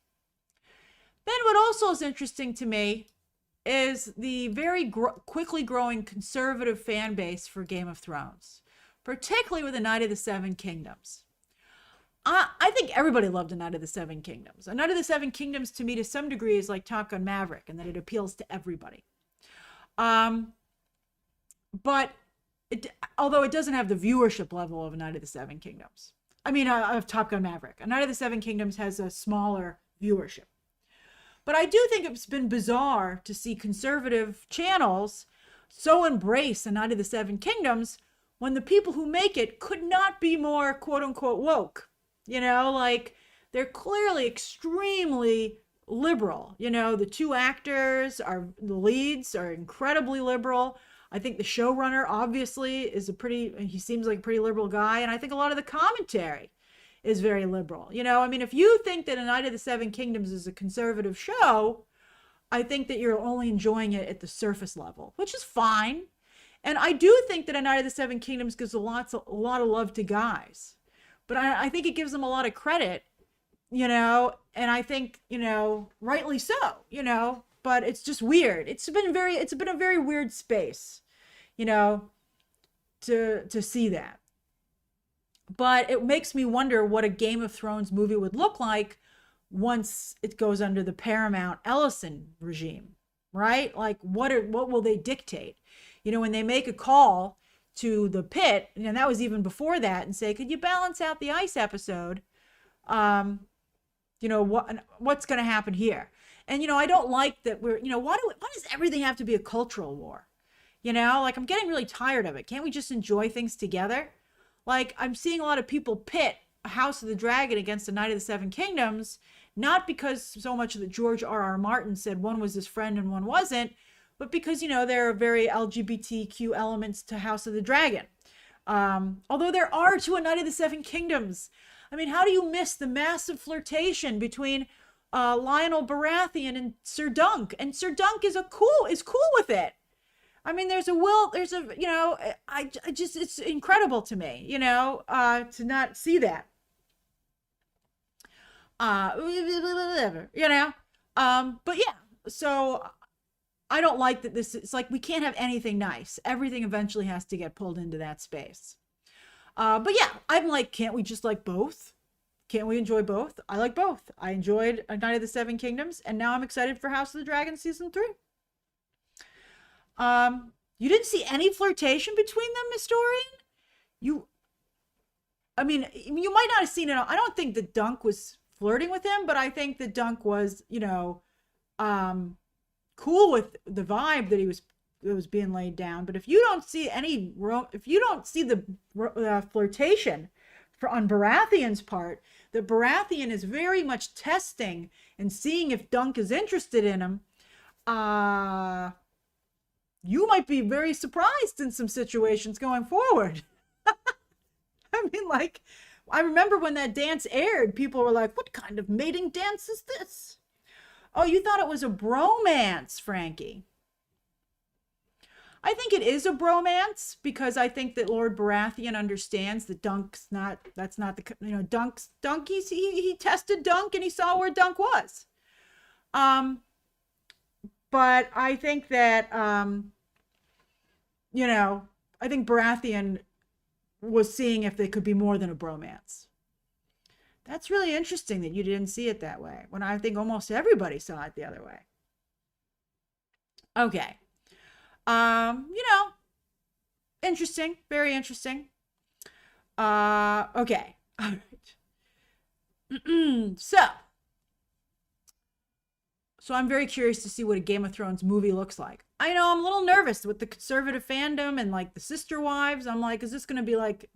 Then what also is interesting to me is the very quickly growing conservative fan base for Game of Thrones, particularly with A Night of the Seven Kingdoms. I think everybody loved A Night of the Seven Kingdoms. A Night of the Seven Kingdoms, to me, to some degree, is like Top Gun Maverick, in that it appeals to everybody. But although it doesn't have the viewership level of A Night of the Seven Kingdoms. Of Top Gun Maverick. A Night of the Seven Kingdoms has a smaller viewership. But I do think it's been bizarre to see conservative channels so embrace A Night of the Seven Kingdoms when the people who make it could not be more quote unquote woke. They're clearly extremely liberal. The two actors the leads are incredibly liberal. I think the showrunner obviously he seems like a pretty liberal guy. And I think a lot of the commentary is very liberal. If you think that A Night of the Seven Kingdoms is a conservative show, I think that you're only enjoying it at the surface level, which is fine. And I do think that A Night of the Seven Kingdoms gives a lot of love to guys. But I think it gives them a lot of credit, and I think, rightly so, but it's just weird. It's been a very weird space, to see that. But it makes me wonder what a Game of Thrones movie would look like once it goes under the Paramount Ellison regime, right? Like what will they dictate? When they make a call to the pit, and that was even before that, and say, could you balance out the ice episode? What's going to happen here? And, I don't like that why does everything have to be a cultural war? Like, I'm getting really tired of it. Can't we just enjoy things together? Like, I'm seeing a lot of people pit House of the Dragon against the Knight of the Seven Kingdoms, not because so much that George R.R. Martin said one was his friend and one wasn't, but because, there are very LGBTQ elements to House of the Dragon. Although there are to A Knight of the Seven Kingdoms. I mean, how do you miss the massive flirtation between Lionel Baratheon and Sir Dunk? And Sir Dunk is cool with it. I mean, it's incredible to me, to not see that. But yeah, so I don't like that it's like, we can't have anything nice. Everything eventually has to get pulled into that space. But yeah, I'm like, can't we just like both? Can't we enjoy both? I like both. I enjoyed A Knight of the Seven Kingdoms, and now I'm excited for House of the Dragon season 3. You didn't see any flirtation between them, Historian? You might not have seen it. I don't think that Dunk was flirting with him, but I think that Dunk was, cool with the vibe that was being laid down. But if you don't see the flirtation on Baratheon's part, that Baratheon is very much testing and seeing if Dunk is interested in him, you might be very surprised in some situations going forward. I mean, like, I remember when that dance aired, people were like, what kind of mating dance is this? Oh, you thought it was a bromance, Frankie. I think it is a bromance, because I think that Lord Baratheon understands that Dunk, he tested Dunk and he saw where Dunk was. But I think that, I think Baratheon was seeing if they could be more than a bromance. That's really interesting that you didn't see it that way, when I think almost everybody saw it the other way. Okay. Interesting, very interesting. Okay. All right. So I'm very curious to see what a Game of Thrones movie looks like. I know I'm a little nervous with the conservative fandom and like the sister wives. I'm like, is this going to be like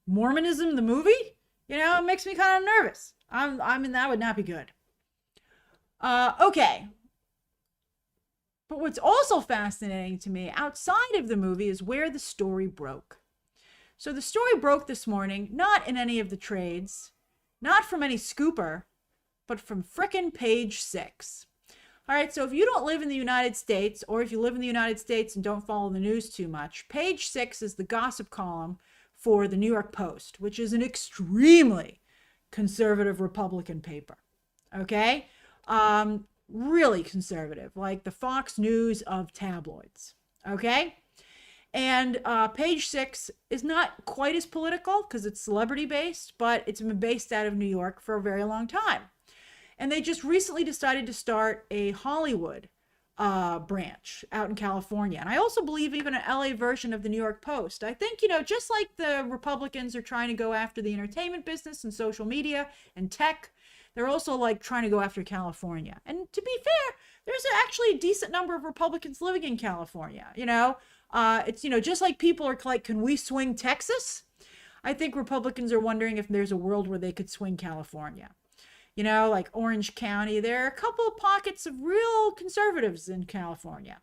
Mormonism, the movie? It makes me kind of nervous. That would not be good. Okay. But what's also fascinating to me outside of the movie is where the story broke. So the story broke this morning, not in any of the trades, not from any scooper, but from frickin' Page 6. All right, so if you don't live in the United States, or if you live in the United States and don't follow the news too much, Page 6 is the gossip column for the New York Post, which is an extremely conservative Republican paper. Okay? Really conservative, like the Fox News of tabloids. Okay? And Page 6 is not quite as political because it's celebrity based, but it's been based out of New York for a very long time. And they just recently decided to start a Hollywood branch out in California. And I also believe even an LA version of the New York Post. I think, just like the Republicans are trying to go after the entertainment business and social media and tech, they're also like trying to go after California. And to be fair, there's actually a decent number of Republicans living in California. It's, just like people are like, can we swing Texas? I think Republicans are wondering if there's a world where they could swing California. Like Orange County, there are a couple of pockets of real conservatives in California.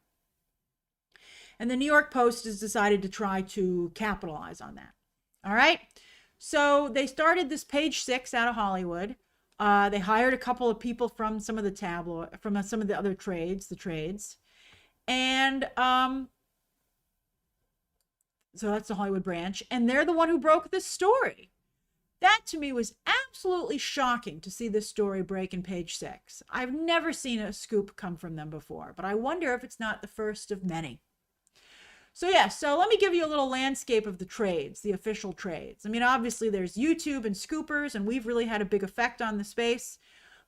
And the New York Post has decided to try to capitalize on that. All right. So they started this Page 6 out of Hollywood. They hired a couple of people from some of the from some of the other trades, And so that's the Hollywood branch. And they're the one who broke this story. That to me was absolutely shocking to see this story break in Page 6. I've never seen a scoop come from them before, but I wonder if it's not the first of many. So let me give you a little landscape of the trades, the official trades. I mean, obviously there's YouTube and scoopers, and we've really had a big effect on the space.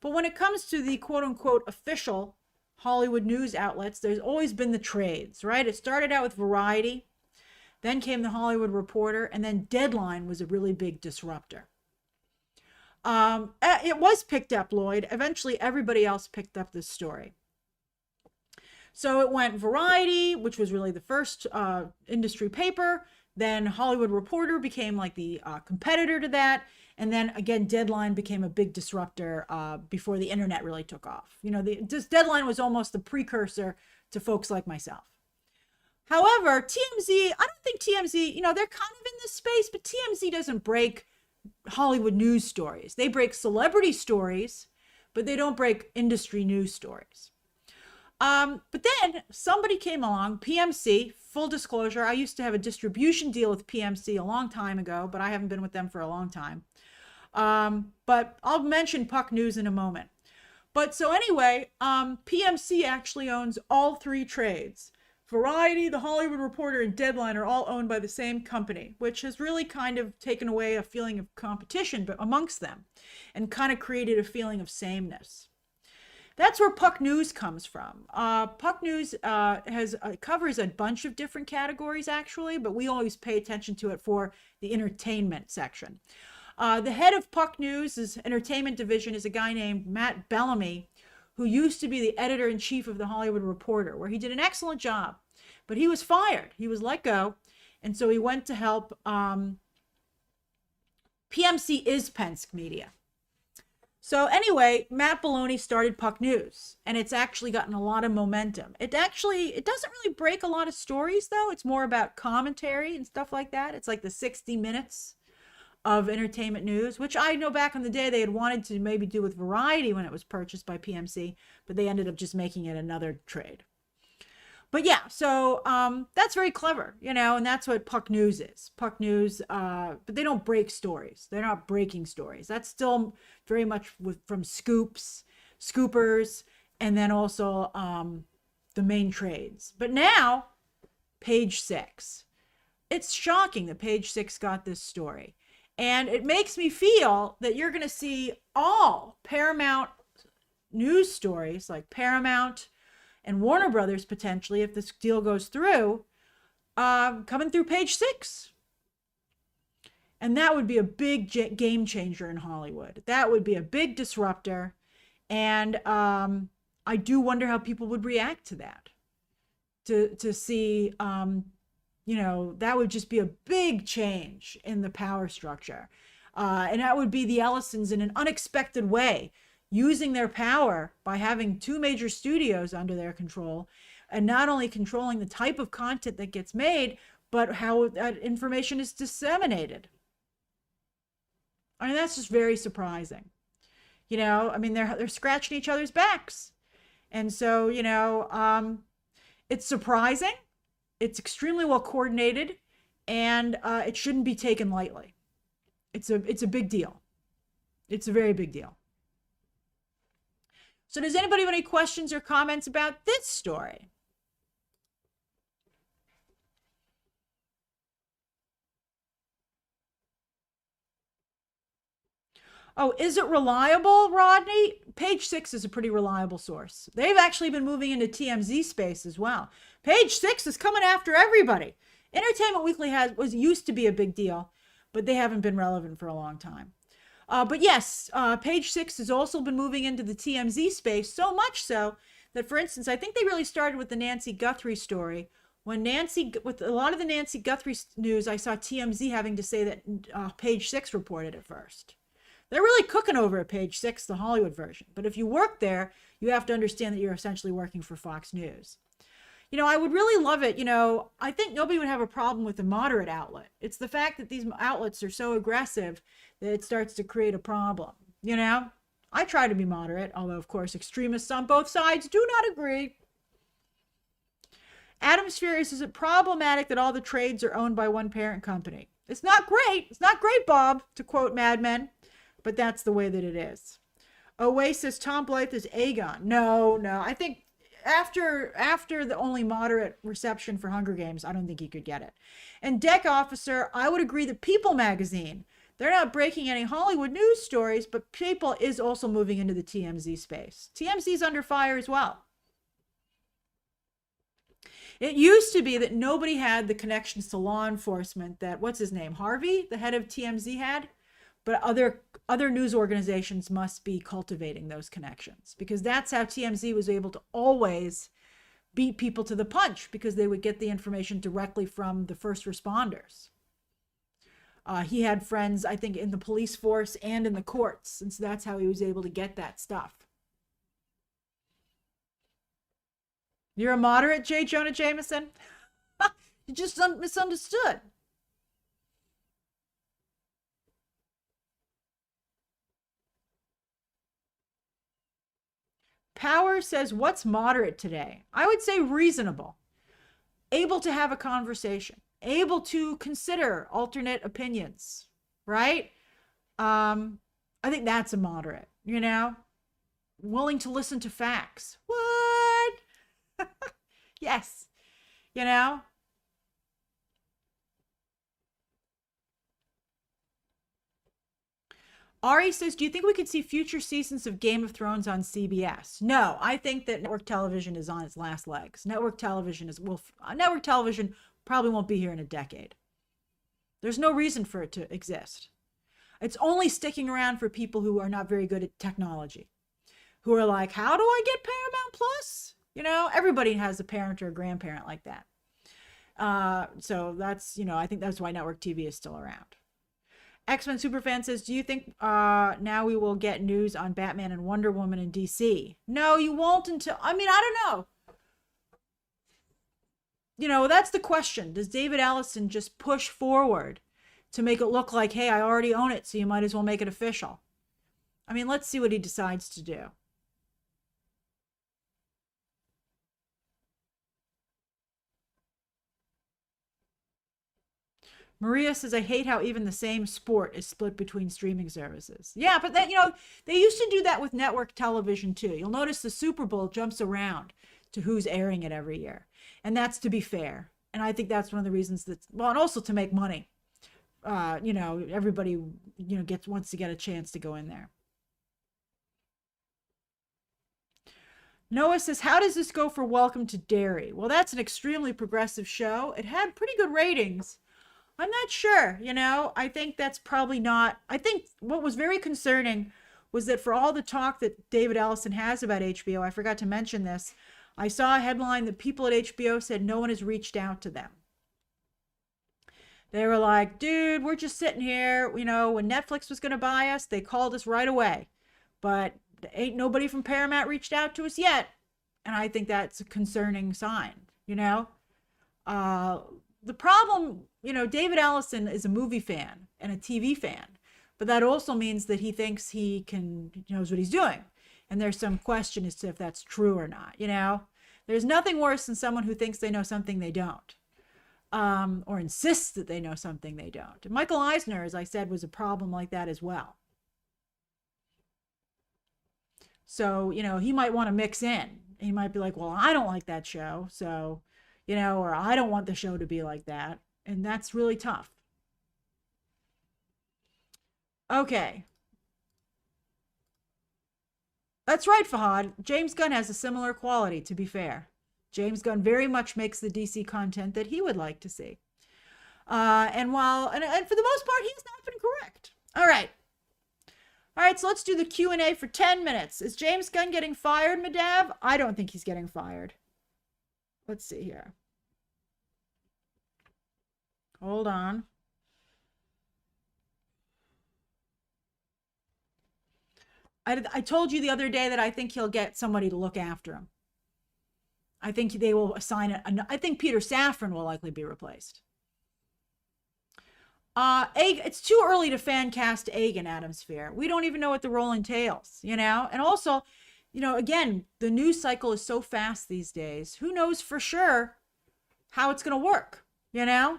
But when it comes to the quote unquote official Hollywood news outlets, there's always been the trades, right? It started out with Variety. Then came the Hollywood Reporter, and then Deadline was a really big disruptor. It was picked up, Lloyd. Eventually, everybody else picked up this story. So it went Variety, which was really the first industry paper. Then Hollywood Reporter became like the competitor to that. And then again, Deadline became a big disruptor before the internet really took off. You know, this Deadline was almost the precursor to folks like myself. However, TMZ, I don't think TMZ, you know, they're kind of in this space, but TMZ doesn't break Hollywood news stories. They break celebrity stories, but they don't break industry news stories. But then somebody came along, PMC, full disclosure, I used to have a distribution deal with PMC a long time ago, but I haven't been with them for a long time. But I'll mention Puck News in a moment. But so anyway, PMC actually owns all three trades. Variety, the Hollywood Reporter, and Deadline are all owned by the same company, which has really kind of taken away a feeling of competition amongst them and kind of created a feeling of sameness. That's where Puck News comes from. Puck News covers a bunch of different categories, actually, but we always pay attention to it for the entertainment section. The head of Puck News' entertainment division is a guy named Matt Bellamy, who used to be the editor-in-chief of the Hollywood Reporter, where he did an excellent job. But he was fired. He was let go. And so he went to help. PMC is Penske Media. So anyway, Matt Bellamy started Puck News, and it's actually gotten a lot of momentum. It doesn't really break a lot of stories, though. It's more about commentary and stuff like that. It's like the 60 minutes of entertainment news, which I know back in the day they had wanted to maybe do with Variety when it was purchased by PMC, but they ended up just making it another trade. But yeah, so that's very clever, you know, and that's what Puck News is. Puck News, but they don't break stories. They're not breaking stories. That's still very much from scoopers, and then also the main trades. But now, Page Six. It's shocking that Page Six got this story. And it makes me feel that you're going to see all Paramount news stories, like Paramount and Warner Brothers potentially, if this deal goes through, coming through Page Six. And that would be a big game changer in Hollywood. That would be a big disruptor. And I do wonder how people would react to that. To see... you know, that would just be a big change in the power structure. And that would be the Ellisons in an unexpected way, using their power by having two major studios under their control, and not only controlling the type of content that gets made, but how that information is disseminated. I mean, that's just very surprising. You know, I mean, they're scratching each other's backs. And so, you know, it's surprising. It's extremely well coordinated, and it shouldn't be taken lightly. It's a big deal. It's a very big deal. So does anybody have any questions or comments about this story? Oh, is it reliable, Rodney? Page Six is a pretty reliable source. They've actually been moving into TMZ space as well. Page Six is coming after everybody. Entertainment Weekly used to be a big deal, but they haven't been relevant for a long time. But yes, Page Six has also been moving into the TMZ space, so much so that, for instance, I think they really started with the Nancy Guthrie story. With a lot of the Nancy Guthrie news, I saw TMZ having to say that Page Six reported it first. They're really cooking over at Page Six, the Hollywood version. But if you work there, you have to understand that you're essentially working for Fox News. You know, I would really love it. You know, I think nobody would have a problem with a moderate outlet. It's the fact that these outlets are so aggressive that it starts to create a problem. You know, I try to be moderate, although, of course, extremists on both sides do not agree. Adam's Furious, is it problematic that all the trades are owned by one parent company? It's not great. It's not great, Bob, to quote Mad Men. But that's the way that it is. Oasis, Tom Blythe is Aegon. No. I think after the only moderate reception for Hunger Games, I don't think he could get it. And Deck Officer, I would agree that People magazine, they're not breaking any Hollywood news stories, but People is also moving into the TMZ space. TMZ's under fire as well. It used to be that nobody had the connections to law enforcement that, what's his name, Harvey, the head of TMZ, had. But other news organizations must be cultivating those connections, because that's how TMZ was able to always beat people to the punch, because they would get the information directly from the first responders. He had friends, I think, in the police force and in the courts, and so that's how he was able to get that stuff. You're a moderate, J. Jonah Jameson? You just misunderstood. Power says, what's moderate today? I would say reasonable. Able to have a conversation. Able to consider alternate opinions, right? I think that's a moderate, you know? Willing to listen to facts. What? Yes. You know? Ari says, do you think we could see future seasons of Game of Thrones on CBS? No, I think that network television is on its last legs. Network television probably won't be here in a decade. There's no reason for it to exist. It's only sticking around for people who are not very good at technology, who are like, how do I get Paramount Plus? You know, everybody has a parent or a grandparent like that. So that's, you know, I think that's why network TV is still around. X-Men Superfan says, do you think now we will get news on Batman and Wonder Woman in DC? No, you won't until, I mean, I don't know. You know, that's the question. Does David Ellison just push forward to make it look like, hey, I already own it, so you might as well make it official? I mean, let's see what he decides to do. Maria says, I hate how even the same sport is split between streaming services. Yeah, but that, you know, they used to do that with network television too. You'll notice the Super Bowl jumps around to who's airing it every year. And that's to be fair. And I think that's one of the reasons that, well, and also to make money. You know, everybody, you know, wants to get a chance to go in there. Noah says, how does this go for Welcome to Derry? Well, that's an extremely progressive show. It had pretty good ratings. I'm not sure, you know, I think that's probably not, I think what was very concerning was that for all the talk that David Ellison has about HBO, I forgot to mention this, I saw a headline that people at HBO said no one has reached out to them. They were like, dude, we're just sitting here, you know, when Netflix was going to buy us, they called us right away, but ain't nobody from Paramount reached out to us yet. And I think that's a concerning sign, you know. The problem, you know, David Ellison is a movie fan and a TV fan, but that also means that he thinks he knows what he's doing. And there's some question as to if that's true or not, you know. There's nothing worse than someone who thinks they know something they don't, or insists that they know something they don't. And Michael Eisner, as I said, was a problem like that as well. So, you know, he might want to mix in. He might be like, well, I don't like that show, so, you know, or I don't want the show to be like that. And that's really tough. Okay. That's right, Fahad. James Gunn has a similar quality, to be fair. James Gunn very much makes the DC content that he would like to see. And for the most part, he's not been correct. All right. All right, so let's do the Q&A for 10 minutes. Is James Gunn getting fired, Madav? I don't think he's getting fired. Let's see here. Hold on. I told you the other day that I think he'll get somebody to look after him. I think they will assign it. I think Peter Safran will likely be replaced. It's too early to fan cast Aegon, Adam Sphere. We don't even know what the role entails, you know? And also, you know, again, the news cycle is so fast these days. Who knows for sure how it's going to work, you know?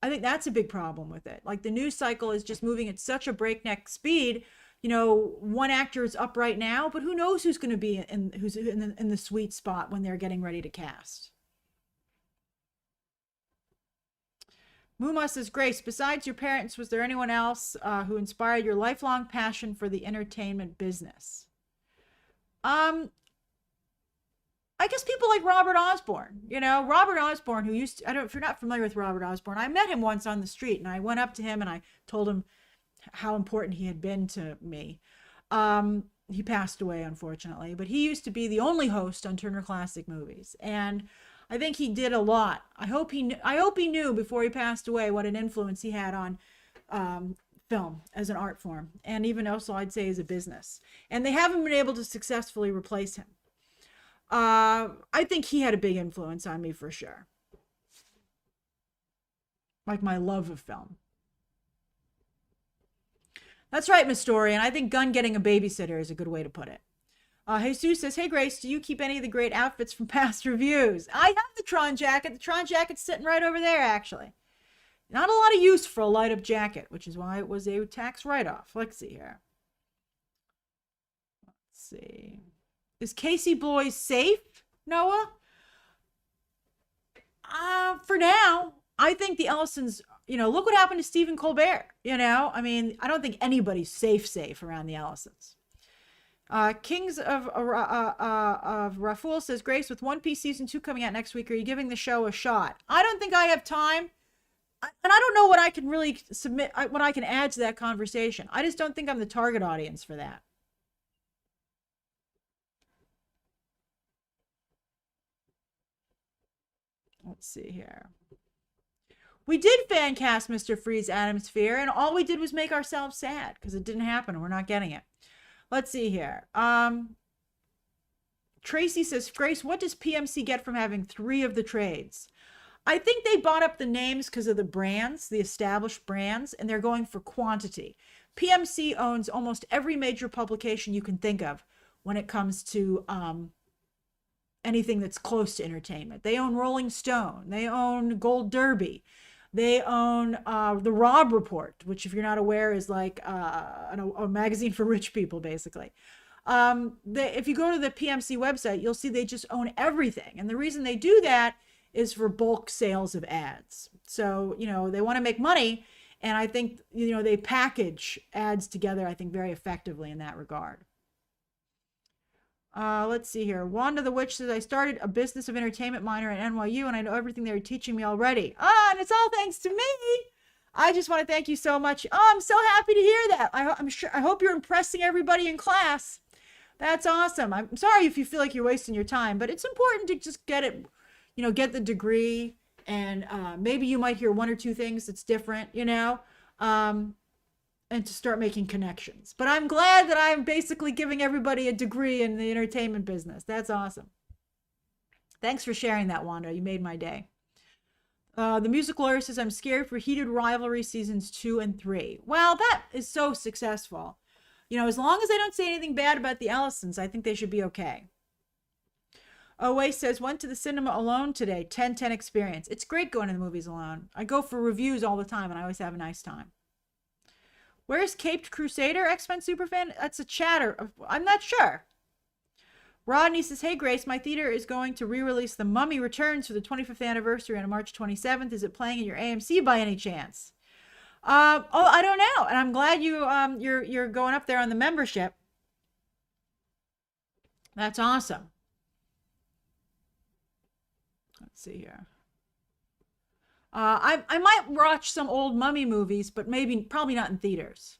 I think that's a big problem with it. Like, the news cycle is just moving at such a breakneck speed. You know, one actor is up right now, but who knows who's going to be who's in the sweet spot when they're getting ready to cast. Muma says, Grace, besides your parents, was there anyone else who inspired your lifelong passion for the entertainment business? I guess people like Robert Osborne, Robert Osborne, who used to, I don't, if you're not familiar with Robert Osborne, I met him once on the street and I went up to him and I told him how important he had been to me. He passed away, unfortunately, but he used to be the only host on Turner Classic Movies. And I think he did a lot. I hope he knew before he passed away what an influence he had on film as an art form, and even also I'd say as a business. And they haven't been able to successfully replace him. I think he had a big influence on me for sure. Like my love of film. That's right, Miss Story, and I think Gunn getting a babysitter is a good way to put it. Jesus says, hey, Grace, do you keep any of the great outfits from past reviews? I have the Tron jacket. The Tron jacket's sitting right over there, actually. Not a lot of use for a light-up jacket, which is why it was a tax write-off. Let's see here. Let's see. Is Casey Bloys safe, Noah? For now, I think the Ellisons, look what happened to Stephen Colbert, I mean, I don't think anybody's safe around the Ellisons. Kings of Raful says, Grace, with One Piece Season 2 coming out next week, are you giving the show a shot? I don't think I have time. And I don't know what I can really submit, what I can add to that conversation. I just don't think I'm the target audience for that. Let's see here. We did fan cast Mr. Freeze Adam's Fear, and all we did was make ourselves sad because it didn't happen and we're not getting it. Let's see here. Tracy says, Grace, what does PMC get from having 3 of the trades? I think they bought up the names because of the brands, the established brands, and they're going for quantity. PMC owns almost every major publication you can think of when it comes to anything that's close to entertainment. They own Rolling Stone. They own Gold Derby. They own the Robb Report, which, if you're not aware, is like a magazine for rich people, basically. If you go to the PMC website, you'll see they just own everything. And the reason they do that is for bulk sales of ads. So, they want to make money. And I think, they package ads together, I think, very effectively in that regard. Let's see here. Wanda the Witch says, I started a business of entertainment minor at NYU and I know everything they were teaching me already. And it's all thanks to me. I just want to thank you so much. I'm so happy to hear that. I hope you're impressing everybody in class. That's awesome. I'm sorry if you feel like you're wasting your time, but it's important to just get it, get the degree, and maybe you might hear 1 or 2 things that's different, and to start making connections. But I'm glad that I'm basically giving everybody a degree in the entertainment business. That's awesome. Thanks for sharing that, Wanda. You made my day. The music lawyer says, I'm scared for heated rivalry seasons 2 and 3. Well, that is so successful. As long as I don't say anything bad about the Ellisons, I think they should be okay. Owe says, went to the cinema alone today. 10/10 experience. It's great going to the movies alone. I go for reviews all the time and I always have a nice time. Where's Caped Crusader, X-Men superfan? That's a chatter. I'm not sure. Rodney says, hey, Grace, my theater is going to re-release The Mummy Returns for the 25th anniversary on March 27th. Is it playing in your AMC by any chance? I don't know. And I'm glad you're going up there on the membership. That's awesome. Let's see here. I might watch some old Mummy movies, but probably not in theaters.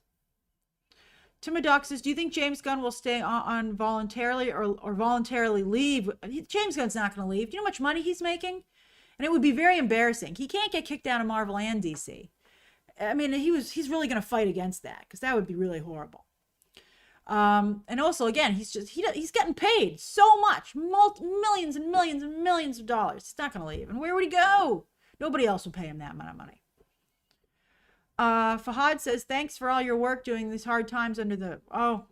Timodoc says, do you think James Gunn will stay on voluntarily or voluntarily leave? James Gunn's not going to leave. Do you know how much money he's making? And it would be very embarrassing. He can't get kicked out of Marvel and DC. I mean, he's really going to fight against that because that would be really horrible. And also, again, he's getting paid so much, millions and millions and millions of dollars. He's not going to leave. And where would he go? Nobody else will pay him that amount of money. Fahad says, thanks for all your work during these hard times under the... Oh,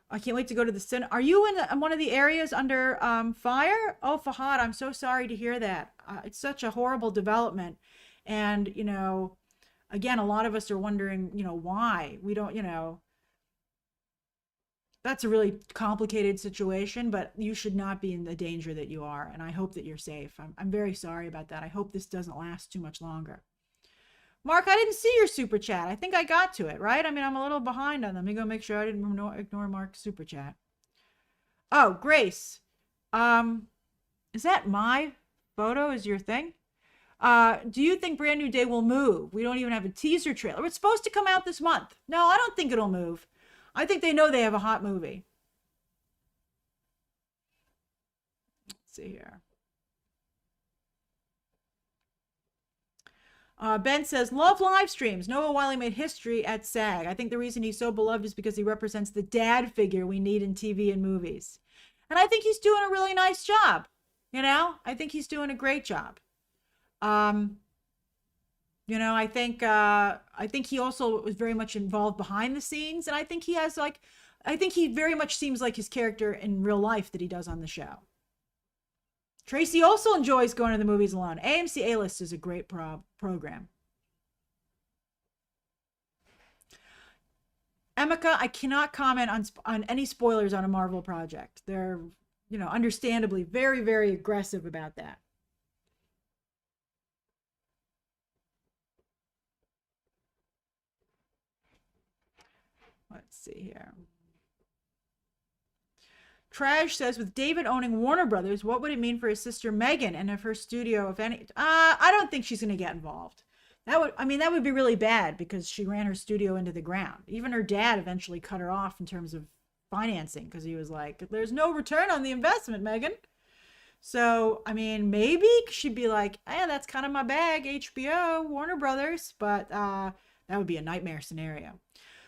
I can't wait to go to the cinema. Are you in one of the areas under fire? Oh, Fahad, I'm so sorry to hear that. It's such a horrible development. And, again, a lot of us are wondering, why. We don't, that's a really complicated situation, but you should not be in the danger that you are. And I hope that you're safe. I'm very sorry about that. I hope this doesn't last too much longer. Mark, I didn't see your super chat. I think I got to it, right? I mean, I'm a little behind on them. Let me go make sure I didn't ignore Mark's super chat. Oh, Grace. Is that my photo? Is your thing? Do you think Brand New Day will move? We don't even have a teaser trailer. It's supposed to come out this month. No, I don't think it'll move. I think they know they have a hot movie. Let's see here. Ben says, love live streams. Noah Wyle made history at SAG. I think the reason he's so beloved is because he represents the dad figure we need in TV and movies. And I think he's doing a really nice job. You know, I think he's doing a great job. You know, I think he also was very much involved behind the scenes, and I think he has I think he very much seems like his character in real life that he does on the show. Tracy also enjoys going to the movies alone. AMC A-List is a great program. Emeka, I cannot comment on any spoilers on a Marvel project. They're, you know, understandably very, very aggressive about that. Let's see here. Trash says, with David owning Warner Brothers, what would it mean for his sister Megan and if her studio, if any? I don't think she's going to get involved. That would be really bad because she ran her studio into the ground. Even her dad eventually cut her off in terms of financing because he was like, there's no return on the investment, Megan. So, I mean, maybe she'd be like, that's kind of my bag, HBO, Warner Brothers. But that would be a nightmare scenario.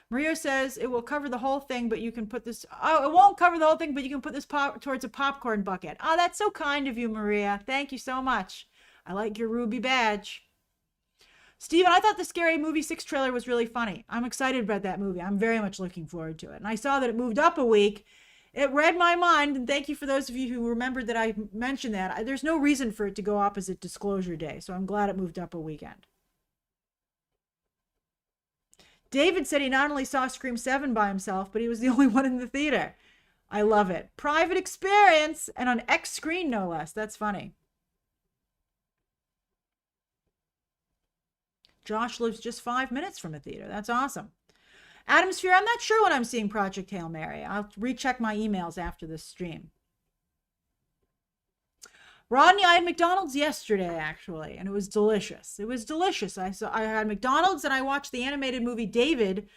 Maria says it will cover the whole thing, but you can put this. Oh, it won't cover the whole thing, but you can put this towards a popcorn bucket. Oh, that's so kind of you, Maria. Thank you so much. I like your ruby badge. Steven, I thought the Scary Movie 6 trailer was really funny. I'm excited about that movie. I'm very much looking forward to it. And I saw that it moved up a week. It read my mind, and thank you for those of you who remembered that I mentioned that. There's no reason for it to go opposite Disclosure Day, so I'm glad it moved up a weekend. David said he not only saw Scream 7 by himself, but he was the only one in the theater. I love it. Private experience, and on X screen, no less. That's funny. Josh lives just 5 minutes from a theater. That's awesome. Adamsphere, I'm not sure when I'm seeing Project Hail Mary. I'll recheck my emails after this stream. Rodney, I had McDonald's yesterday, actually, and it was delicious. It was delicious. I had McDonald's, and I watched the animated movie David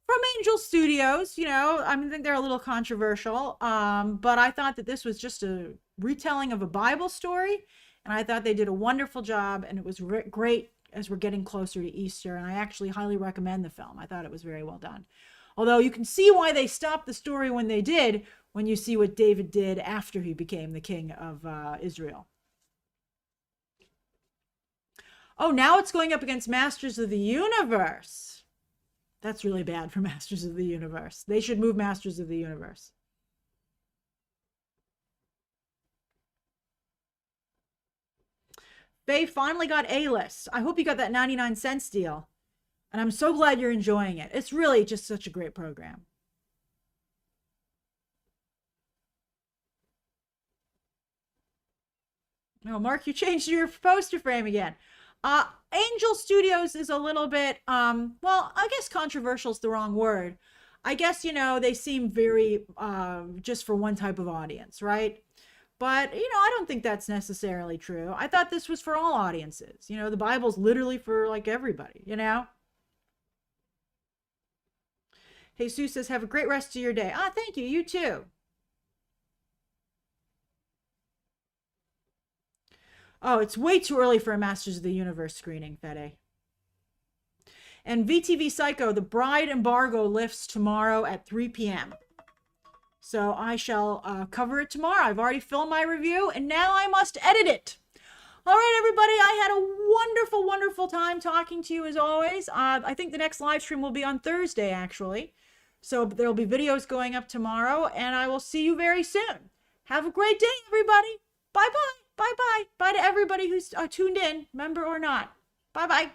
from Angel Studios. You know, I think they're a little controversial, but I thought that this was just a retelling of a Bible story, and I thought they did a wonderful job, and it was great as we're getting closer to Easter, and I actually highly recommend the film. I thought it was very well done. Although you can see why they stopped the story when they did, when you see what David did after he became the king of Israel. Oh, now it's going up against Masters of the Universe. That's really bad for Masters of the Universe. They should move Masters of the Universe. Faye finally got A-List. I hope you got that 99-cent deal. And I'm so glad you're enjoying it. It's really just such a great program. Oh, Mark, you changed your poster frame again. Angel Studios is a little bit, well, I guess controversial is the wrong word. I guess, you know, they seem very just for one type of audience, right? But, you know, I don't think that's necessarily true. I thought this was for all audiences. You know, the Bible's literally for, like, everybody, you know? Jesus says, have a great rest of your day. Thank you. You too. Oh, it's way too early for a Masters of the Universe screening, Fede. And VTV Psycho, the Bride embargo lifts tomorrow at 3 p.m. So I shall cover it tomorrow. I've already filmed my review, and now I must edit it. All right, everybody, I had a wonderful, wonderful time talking to you as always. I think the next live stream will be on Thursday, actually. So there'll be videos going up tomorrow, and I will see you very soon. Have a great day, everybody. Bye-bye. Bye-bye. Bye to everybody who's tuned in, member or not. Bye-bye.